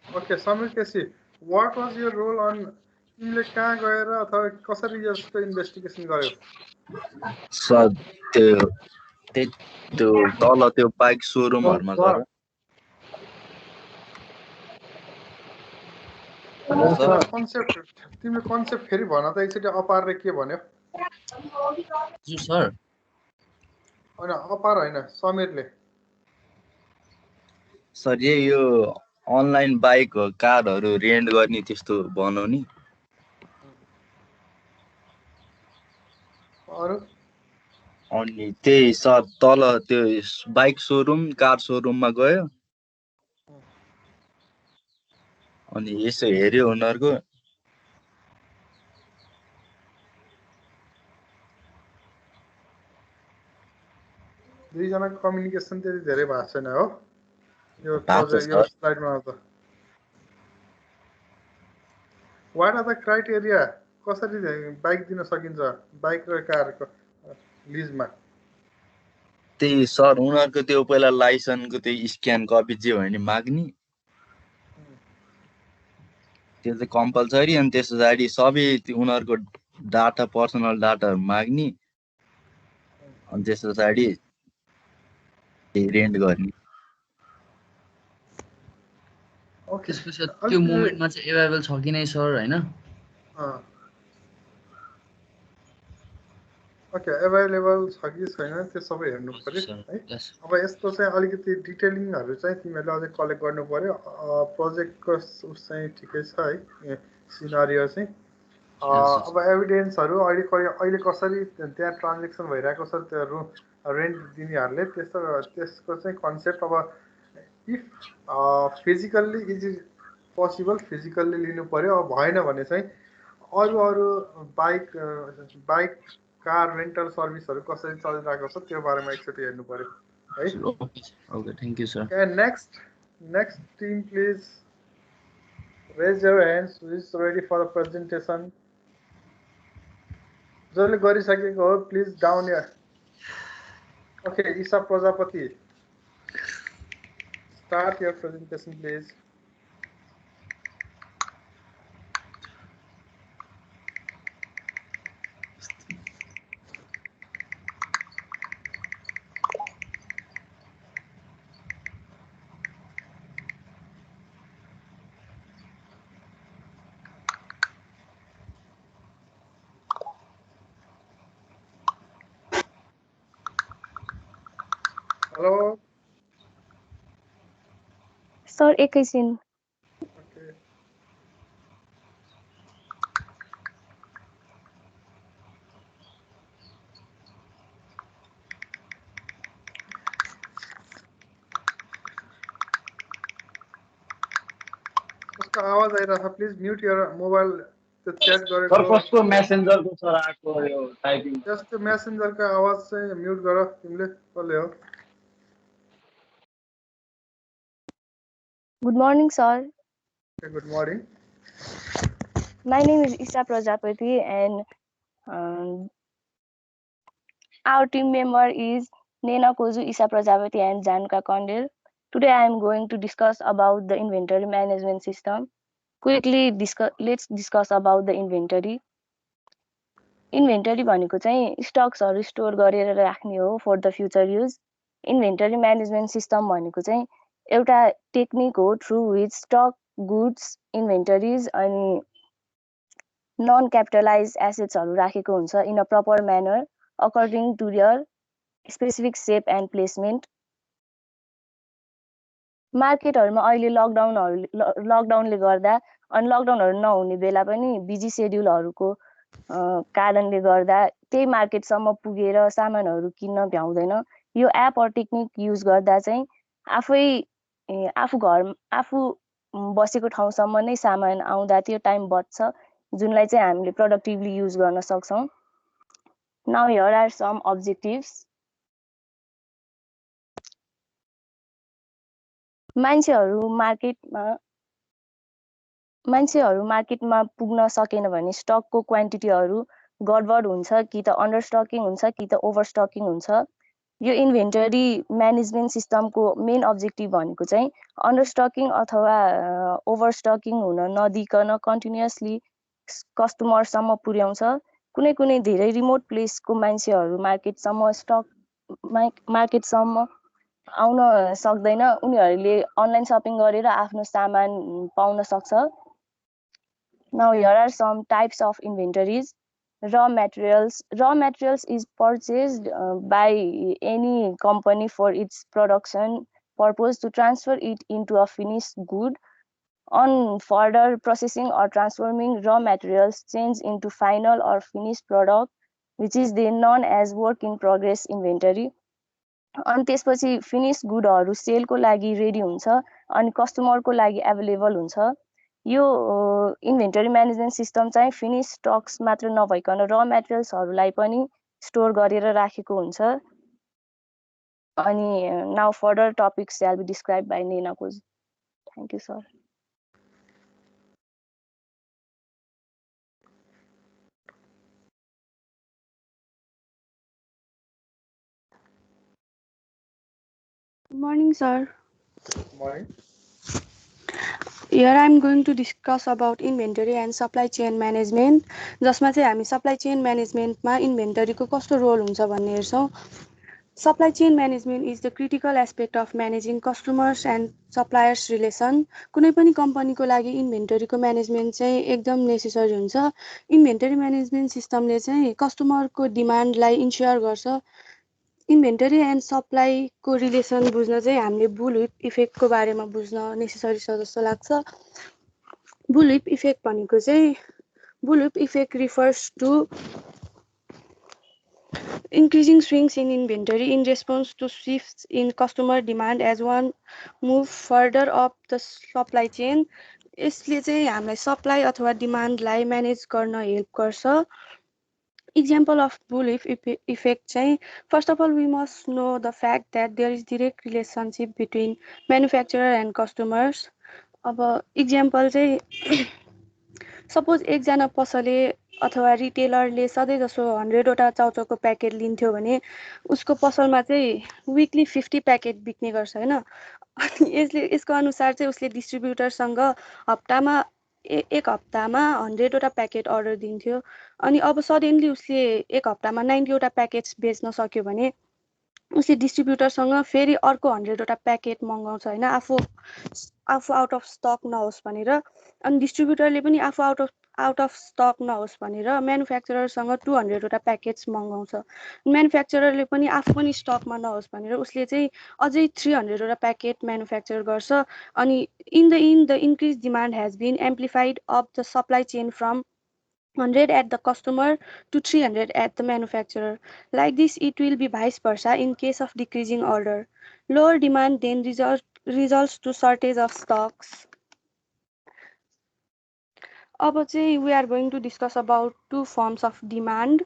Okay, Samir Kesi. What was your role on? तिमीले कहाँ गएर अथवा कसरी यसको investigation गर्यो? सर त्यो तल त्यो बाइक सोरुमहरुमा गएर कन्सेप्ट तिमीले कन्सेप्ट फेरि भन त एकचोटि अपारले के भन्यो? जी सर. हैन अपार हैन समीरले. सर यो अनलाइन बाइक कारहरू रेन्ट गर्ने त्यस्तो बनाउने अरू अनि त्यही सर तल त्यो बाइक सोरुम कार सोरुममा गयो अनि यसो हेर्यो उनीहरूको दुईजनाको कम्युनिकेसन त्यति धेरै भएको छैन हो यो भएको प्रोजेक्ट यो छ स्लाइडमा त वाट आर द क्राइटेरिया कसरी बाइक दिन सकिन्छ बाइक र कारको लिजमा त्यही सर उनीहरूको त्यो पहिला लाइसेन्सको त्यो स्क्यान कपी जे भयो भने माग्ने त्यो चाहिँ कम्पलसरी अनि त्यस पछाडि सबै उनीहरूको डाटा पर्सनल डाटाहरू माग्ने अनि त्यस पछाडि रेन्ट गर्ने त्यसपछि त्यो मोमेन्टमा चाहिँ एभाइलेबल छ कि नै सर हैन ओके एभाइलेबल छ कि छैन त्यो सबै हेर्नु पर्यो है अब यस्तो चाहिँ अलिकति डिटेलिङहरू चाहिँ तिमीहरूले अझै कलेक्ट गर्नु पर्यो प्रोजेक्टको उस चाहिँ ठिकै छ है सिनारियो चाहिँ अब एभिडेन्सहरू अहिले कसरी त्यहाँ ट्रान्जेक्सन भइरहेको छ त्यो रेन्ट दिनेहरूले त्यसको चाहिँ कन्सेप्ट अब if physically is possible physically लिनु पर्यो अब भएन भने चाहिँ अरू बाइक कार रेन्टल सर्भिसहरू कसरी चलिरहेको छ त्यो बारेमा एकचोटि हेर्नु पर्यो है okay thank you sir next team please raise your hands who is ready for the presentation जसले गरिसकेको हो please down here okay Isha Prajapati start your presentation please Hello. Sir, एकैछिन Okay. उसको आवाज आइरहेको छ प्लिज म्युट योर मोबाइल त्यो chat गरेको सर कस्तो मेसेन्जरको सर आएको यो टाइपिङ जस्तो मेसेन्जरको आवाज चाहिँ म्युट गर तिमीले कसले हो Good morning, sir. Okay, good morning. My name is Isha Prajapati and our team member is Nena Kozu, Isha Prajapati and Januka Kondel. Today I am going to discuss about the inventory management system. Quickly let's discuss about the inventory. Inventory भनेको चाहिँ स्टक्सहरु store गरेर राख्ने हो for the future use. Inventory management system भनेको चाहिँ एउटा technique हो through which stock goods inventories अनि non capitalized assets हरु राखेको हुन्छ in a proper manner according to their specific shape and placement. मार्केटहरुमा अहिले लकडाउनले गर्दा अनि लकडाउनहरु नहुने बेला पनि बिजी शेड्युलहरुको कारणले गर्दा त्यही मार्केटसम्म पुगेर सामानहरु किन्न भ्याउँदैन यो एप अर टेक्निक युज गर्दा चाहिँ आफू बसेको ठाउँसम्म नै सामान आउँदा त्यो टाइम बच्छ जुनलाई चाहिँ हामीले प्रोडक्टिभली युज गर्न सक्छौं now here are some objectives मान्छेहरु मार्केटमा पुग्न सकेन भने स्टकको क्वान्टिटीहरु गडबड हुन्छ कि त अन्डर स्टकिङ हुन्छ कि त ओभर स्टकिङ हुन्छ यो इन्भेन्टरी म्यानेजमेन्ट सिस्टमको मेन अब्जेक्टिभ भनेको चाहिँ अन्डर स्टकिङ अथवा ओभर स्टकिङ हुन नदिकन कन्टिन्युअसली कस्टमरसम्म पुर्याउँछ कुनै धेरै रिमोट प्लेसको मान्छेहरु मार्केटसम्म आउन सक्दैन उनीहरुले अनलाइन शपिङ गरेर आफ्नो सामान पाउन सक्छ Now here are some types of inventories. Raw materials is purchased by any company for its production purpose to transfer it into a finished good. On further processing or transforming raw materials change into final or finished product, which is then known as work in progress inventory. अनि त्यसपछि finish गुडहरू सेलको लागि ready हुन्छ अनि कस्टमरको लागि available हुन्छ। यो inventory management system चाहिँ finish स्टक्स मात्र नभइकन र मेटेरियल्सहरूलाई पनि स्टोर गरेर राखेको हुन्छ। अनि now further topics shall be described by Neena Koz. Thank you, sir. Good morning, sir. Morning. Here I am going to discuss about inventory and supply chain management. जसमा चाहिँ हामी supply chain management मा inventory को कस्तो role हुन्छ भन्ने हेर्छौं। Supply chain management is the critical aspect of managing customers and suppliers relation. कुनै पनि कम्पनीको लागि इन्भेन्टरी को म्यानेजमेन्ट चाहिँ एकदम नेसेसरी हुन्छ। इन्भेन्टरी म्यानेजमेन्ट सिस्टमले चाहिँ कस्टमरको डिमान्डलाई इन्स्योर गर्छ। इन्भेन्टरी एन्ड सप्लाई को रिलेसन बुझ्न चाहिँ हामीले बुल इफेक्ट को बारेमा बुझ्न नेसेसरी छ जस्तो लाग्छ। बुल इफेक्ट भनेको चाहिँ bull effect refers to increasing swings in inventory in response to shifts in customer demand as one move further up the supply chain. यसले चाहिँ हामीलाई सप्लाई अथवा डिमान्डलाई म्यानेज गर्न हेल्प गर्छ। Example of bull effect चाहिँ first of all we must know the fact that there is direct relationship between manufacturer and customers. अब example चाहिँ suppose एकजना पसले अथवा रिटेलरले सधैँ जसो 100 वटा चाउचाउको प्याकेट लिन्थ्यो भने उसको पसलमा चाहिँ वीकली 50 प्याकेट बिक्ने गर्छ हैन। अनि यसको अनुसार चाहिँ उसले डिस्ट्रिब्युटरसँग हप्तामा एक हप्तामा 100 वटा प्याकेट अर्डर दिन्थ्यो। अनि अब सडनली उसले एक हप्तामा 90 वटा प्याकेट्स बेच्न सक्यो भने उसले डिस्ट्रिब्युटरसँग फेरि अर्को 100 वटा प्याकेट मंगाउँछ हैन आफू आउट अफ स्टक नहोस् भनेर। अनि डिस्ट्रिब्युटरले पनि आफू आउट अफ स्टक नहोस् भनेर म्यानुफ्याक्चररसँग 200 वटा प्याकेट्स मंगाउँछ। म्यानुफ्याक्चररले पनि आफू पनि स्टकमा नहोस् भनेर उसले चाहिँ अझै 300 वटा प्याकेट म्यानुफ्याक्चर गर्छ। अनि in the increase demand has been amplified of the supply chain from 100 at the customer to 300 at the manufacturer. Like this, it will be vice versa in case of decreasing order. Lower demand then results to shortage of stocks. अब चाहिँ we are going to discuss about two forms of demand.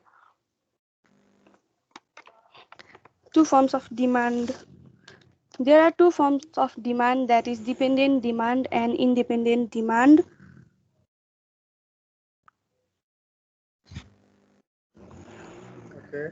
Two forms of demand. There are two forms of demand, that is dependent demand and independent demand. Okay.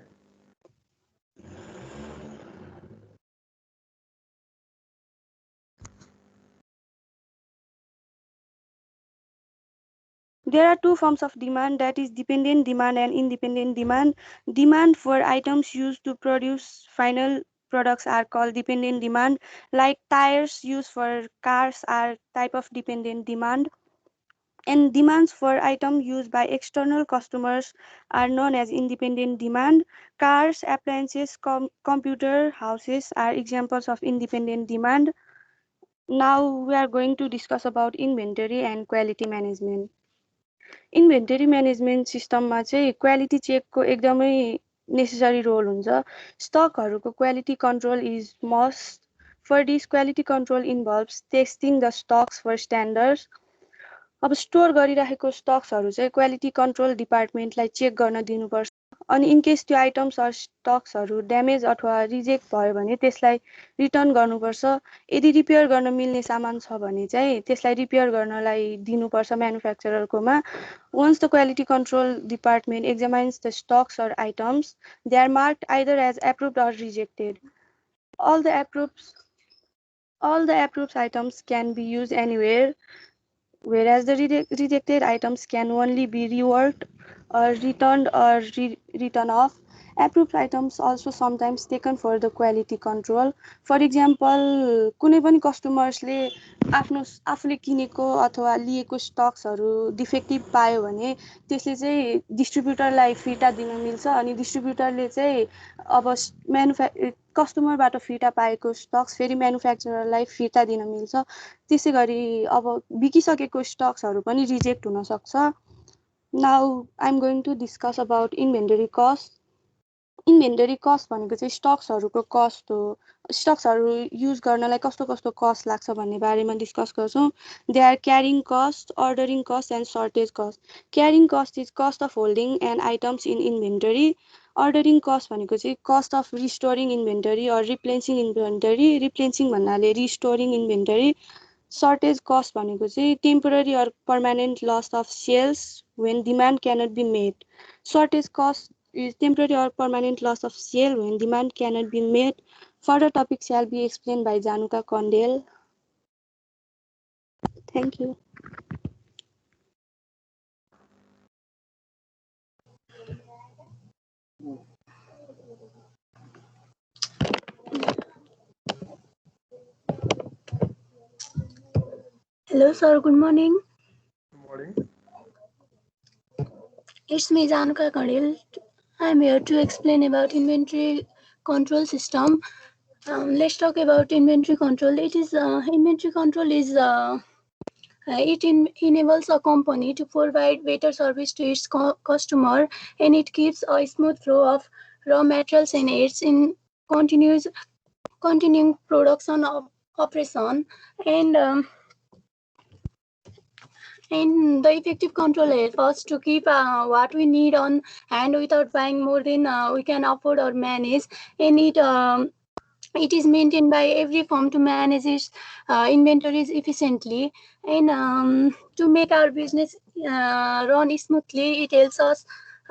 There are two forms of demand, that is dependent demand and independent demand. Demand for items used to produce final products are called dependent demand. Like tires used for cars are type of dependent demand. And demands for items used by external customers are known as independent demand. Cars, appliances, computer, houses are examples of independent demand. Now we are going to discuss about inventory and quality management. Inventory management सिस्टममा चाहिँ quality चेकको एकदमै necessary role हुन्छ। स्टकहरूको quality control is must. For this quality control involves testing the stocks for standards. अब store गरिरहेको स्टक्सहरू चाहिँ क्वालिटी कन्ट्रोल डिपार्टमेन्टलाई चेक गर्न दिनुपर्छ। अनि इन केस त्यो आइटम्स अर स्टक्सहरू ड्यामेज अथवा रिजेक्ट भयो भने त्यसलाई रिटर्न गर्नुपर्छ। यदि रिपेयर गर्न मिल्ने सामान छ भने चाहिँ त्यसलाई रिपेयर गर्नलाई दिनुपर्छ म्यानुफ्याक्चररकोमा। Once the quality control department examines the stocks or items, they are marked either as approved or rejected. All the approved items can be used anywhere, whereas the rejected items can only be reworked or returned or written off. Approved items also sometimes taken for the quality control. For example, कुनै पनि कस्टमर्सले आफूले किनेको अथवा लिएको स्टक्सहरू defective पायो भने त्यसले चाहिँ डिस्ट्रिब्युटरलाई फिर्ता दिन मिल्छ। अनि डिस्ट्रिब्युटरले चाहिँ अब कस्टमरबाट फिर्ता पाएको स्टक्स फेरि म्यानुफ्याक्चररलाई फिर्ता दिन मिल्छ। त्यसै गरी अब बिकिसकेको स्टक्सहरू पनि रिजेक्ट हुन सक्छ। Now I am going to discuss about inventory cost. Inventory cost भनेको चाहिँ स्टक्सहरूको कस्ट हो। स्टक्सहरू युज गर्नलाई कस्तो कस्तो कस्ट लाग्छ भन्ने बारेमा डिस्कस गर्छौँ। They are carrying cost, ordering cost and shortage cost. Carrying cost is cost of holding and items in inventory. Ordering cost भनेको चाहिँ cost of restoring inventory or replacing inventory. Replacing भन्नाले restoring inventory. Shortage cost भनेको चाहिँ temporary or permanent loss of sales when demand cannot be met. Shortage cost is temporary or permanent loss of sale when demand cannot be met. Further topics shall be explained by Januka Kondel. Thank you. Hello sir, good morning. Good morning. It's me Januka Kondel. I'm here to explain about inventory control system. Let's talk about inventory control. Inventory control is enables a company to provide better service to its customer, and it keeps a smooth flow of raw materials and aids in continuing production of operation. And the effective control helps us to keep what we need on hand without buying more than we can afford or manage. And it is maintained by every firm to manage its inventories efficiently. And to make our business run smoothly, it helps us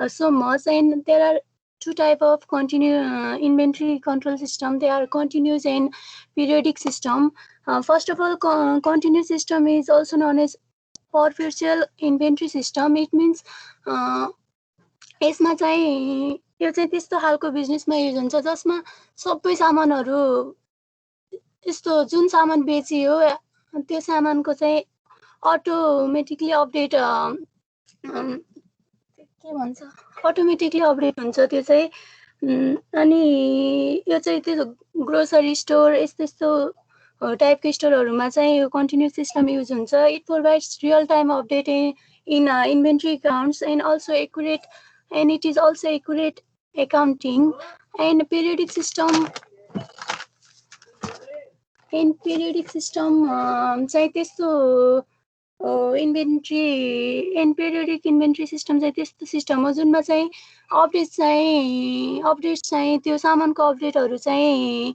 so much. And there are two types of inventory control system. They are continuous and periodic system. First of all, continuous system is also known as perpetual inventory system. It means यसमा चाहिँ यो चाहिँ त्यस्तो खालको बिजनेसमा use हुन्छ जसमा सबै सामानहरू यस्तो जुन सामान बेचियो त्यो सामानको चाहिँ अटोमेटिकली अपडेट के भन्छ अटोमेटिकली अपडेट हुन्छ त्यो चाहिँ अनि यो चाहिँ त्यो ग्रोसरी स्टोर यस्तो टाइपको स्टोरहरूमा चाहिँ यो कन्टिन्युस सिस्टम युज हुन्छ. It provides real time update in inventory accounts and also accurate and it is also accurate accounting. And periodic system चाहिँ त्यस्तो inventory and periodic inventory system चाहिँ त्यस्तो सिस्टम हो जुनमा चाहिँ अपडेट चाहिँ त्यो सामानको अपडेटहरू चाहिँ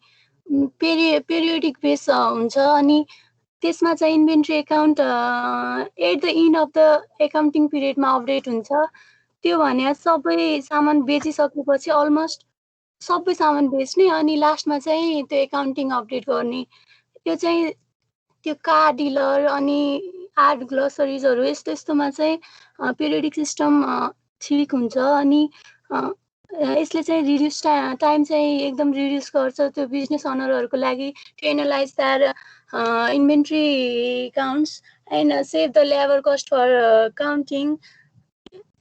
पेरियोडिक बेस हुन्छ. अनि त्यसमा चाहिँ inventory account at the end of the accounting पिरियडमा अपडेट हुन्छ. त्यो भने सबै सामान बेचिसकेपछि अलमोस्ट सबै सामान बेच्ने अनि लास्टमा चाहिँ त्यो एकाउन्टिङ अपडेट गर्ने. त्यो चाहिँ त्यो कार डिलर अनि आर्ट ग्लोसरिजहरू यस्तोमा चाहिँ पिरियोडिक सिस्टम ठिक हुन्छ. अनि यसले चाहिँ रिड्युस टाइम चाहिँ एकदम रिड्युस गर्छ त्यो बिजनेस अनरहरूको लागि to analyse their inventory accounts and save the labour cost for counting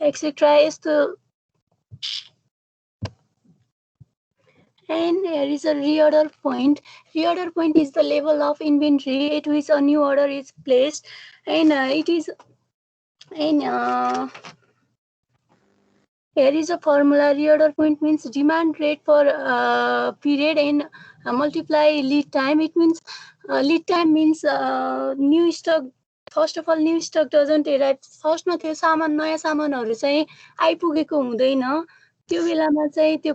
etc. And here is a reorder point. Reorder point is the level of inventory at which a new order is placed, and here is a formula. Reorder point means demand rate for period and multiply lead time. It means lead time means new stock. First of all new stock doesn't arrive. फर्स्टमा त्यो सामान नयाँ सामानहरू चाहिँ आइपुगेको हुँदैन. त्यो बेलामा चाहिँ त्यो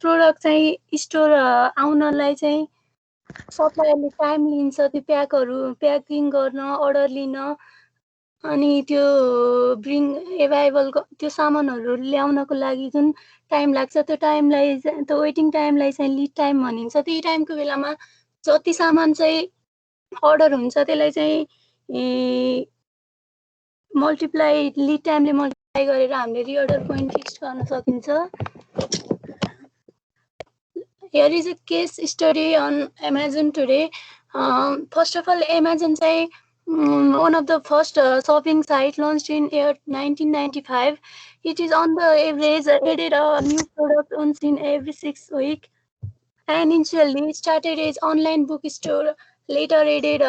प्रोडक्ट चाहिँ स्टोर आउनलाई चाहिँ सप्लायरले टाइम लिन्छ त्यो प्याकिङ गर्न अर्डर लिन अनि त्यो एभाइलेबल त्यो सामानहरू ल्याउनको लागि जुन टाइम लाग्छ त्यो टाइमलाई त्यो वेटिङ टाइमलाई चाहिँ लिड टाइम भनिन्छ. त्यही टाइमको बेलामा जति सामान चाहिँ अर्डर हुन्छ त्यसलाई चाहिँ मल्टिप्लाई लिड टाइमले मल्टिप्लाई गरेर हामीले रिअर्डर पोइन्ट फिक्स गर्न सकिन्छ. Here is a case study on Amazon today. First of all Amazon चाहिँ one of the first shopping site launched in year 1995. It is on the average added a new product once in every 6 weeks. And initially started as online bookstore, later added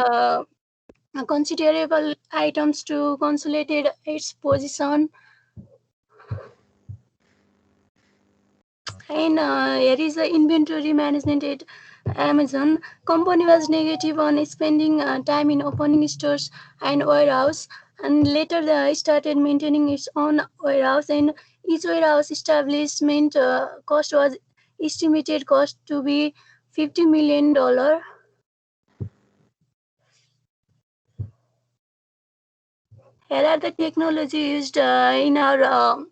considerable items to consolidate its position. And here is the inventory management at Amazon. Company was negative on spending time in opening stores and warehouse, and later they started maintaining its own warehouse. And each warehouse establishment cost was estimated cost to be $50 million. Here are the technology used in our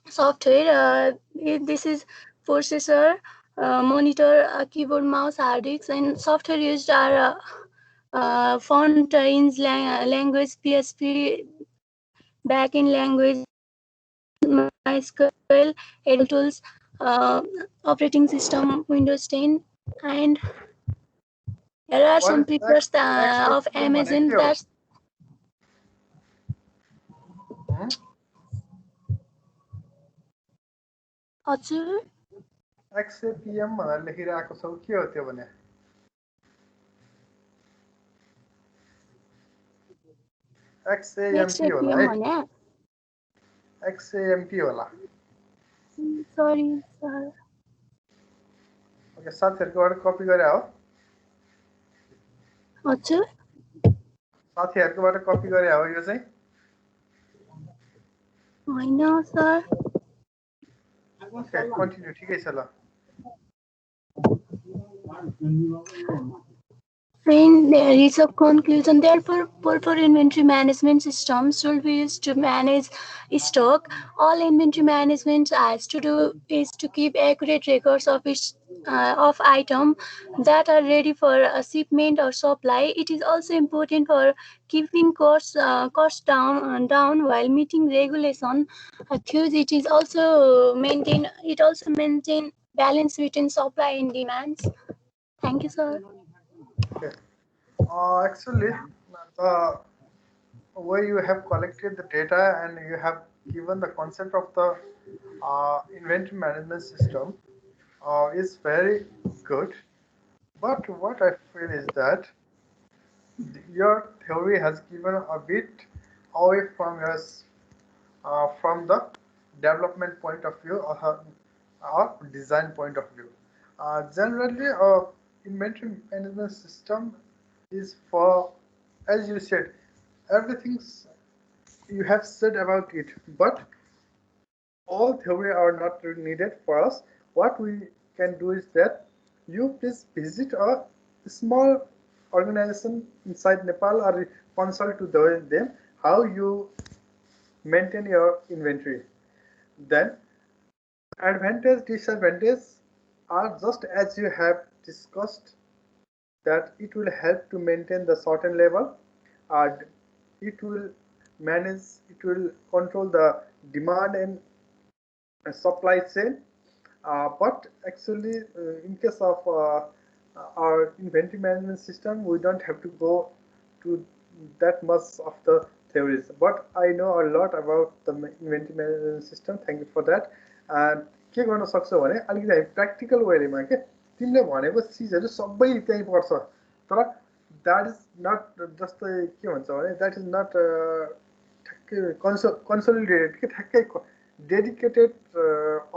software. This is processor, monitor, keyboard, mouse, hard disks, and software used are Fontaine's language, PHP, backend language, MySQL, Edel tools, operating system, Windows 10, and here are some features of Amazon that. हजुर XAPM भनेर लेखिरहेको छौ, के हो त्यो भने? XAMP होला है? XAMP होला. Sorry, sir. ओके, साथीहरुकोबाट कपी गरे हो? हजुर साथीहरुकोबाट कपी गरे हो यो चाहिँ? हैन सर. ओके, कन्टिन्यू, ठिकै छ ल. And there is a conclusion. Therefore, proper inventory management systems should be used to manage stock. All inventory management has to do is to keep accurate records of its of items that are ready for a shipment or supply. It is also important for keeping costs down while meeting regulation. Thus, it is also maintain balance between supply and demands. Thank you, sir. Okay. Actually, the way you have collected the data and you have given the concept of the inventory management system is very good. But what I feel is that your theory has given a bit away from us from the development point of view or design point of view. Generally, inventory management system is for, as you said, everything you have said about it, but all theory are not needed for us. What we can do is that you please visit a small organization inside Nepal or consult to them how you maintain your inventory. Then advantage, disadvantage are just as you have discussed, that it will help to maintain the certain level, and it will manage, it will control the demand and supply chain. But actually, in case of our inventory management system, we don't have to go to that much of the theories. But I know a lot about the inventory management system. Thank you for that. And के गर्न सक्छौ भने अलिकति हामी practical वेमा के तिमीले भनेको चिजहरु सबै त्यही पर्छ, तर द्याट इज नट जस्तै के भन्छ भने द्याट इज नट ठ्याक्कै कन्सोलिडेटेड के ठ्याक्कै डेडिकेटेड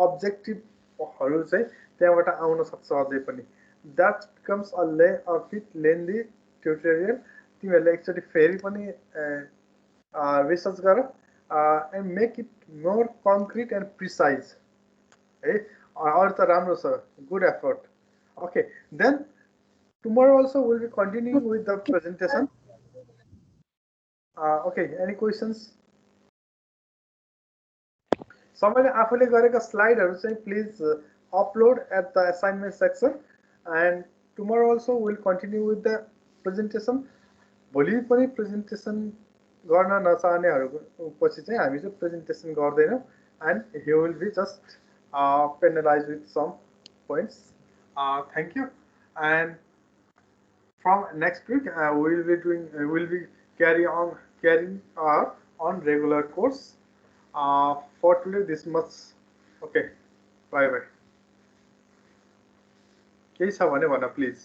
अब्जेक्टिभहरु चाहिँ त्यहाँबाट आउन सक्छ अझै पनि. That comes a bit lengthy tutorial. तिमीहरुले एकचोटी फेरि पनि रिसर्च गर and make it more concrete and precise. Hey, or the राम्रो छ, good effort. Okay, then tomorrow also we'll be continuing with the presentation. Okay, any questions? सबैले आफूले गरेका स्लाइडहरु चाहिँ please upload at the assignment section, and tomorrow also we'll continue with the presentation. भोलि पनि presentation गर्न नचाहनेहरुको पछि चाहिँ हामी चाहिँ presentation गर्दैनौं, and he will be just penalized with some points. Thank you. And from next week we'll be carry on regular course. For today, this much. Okay, bye bye. केही छ भने भन प्लिज.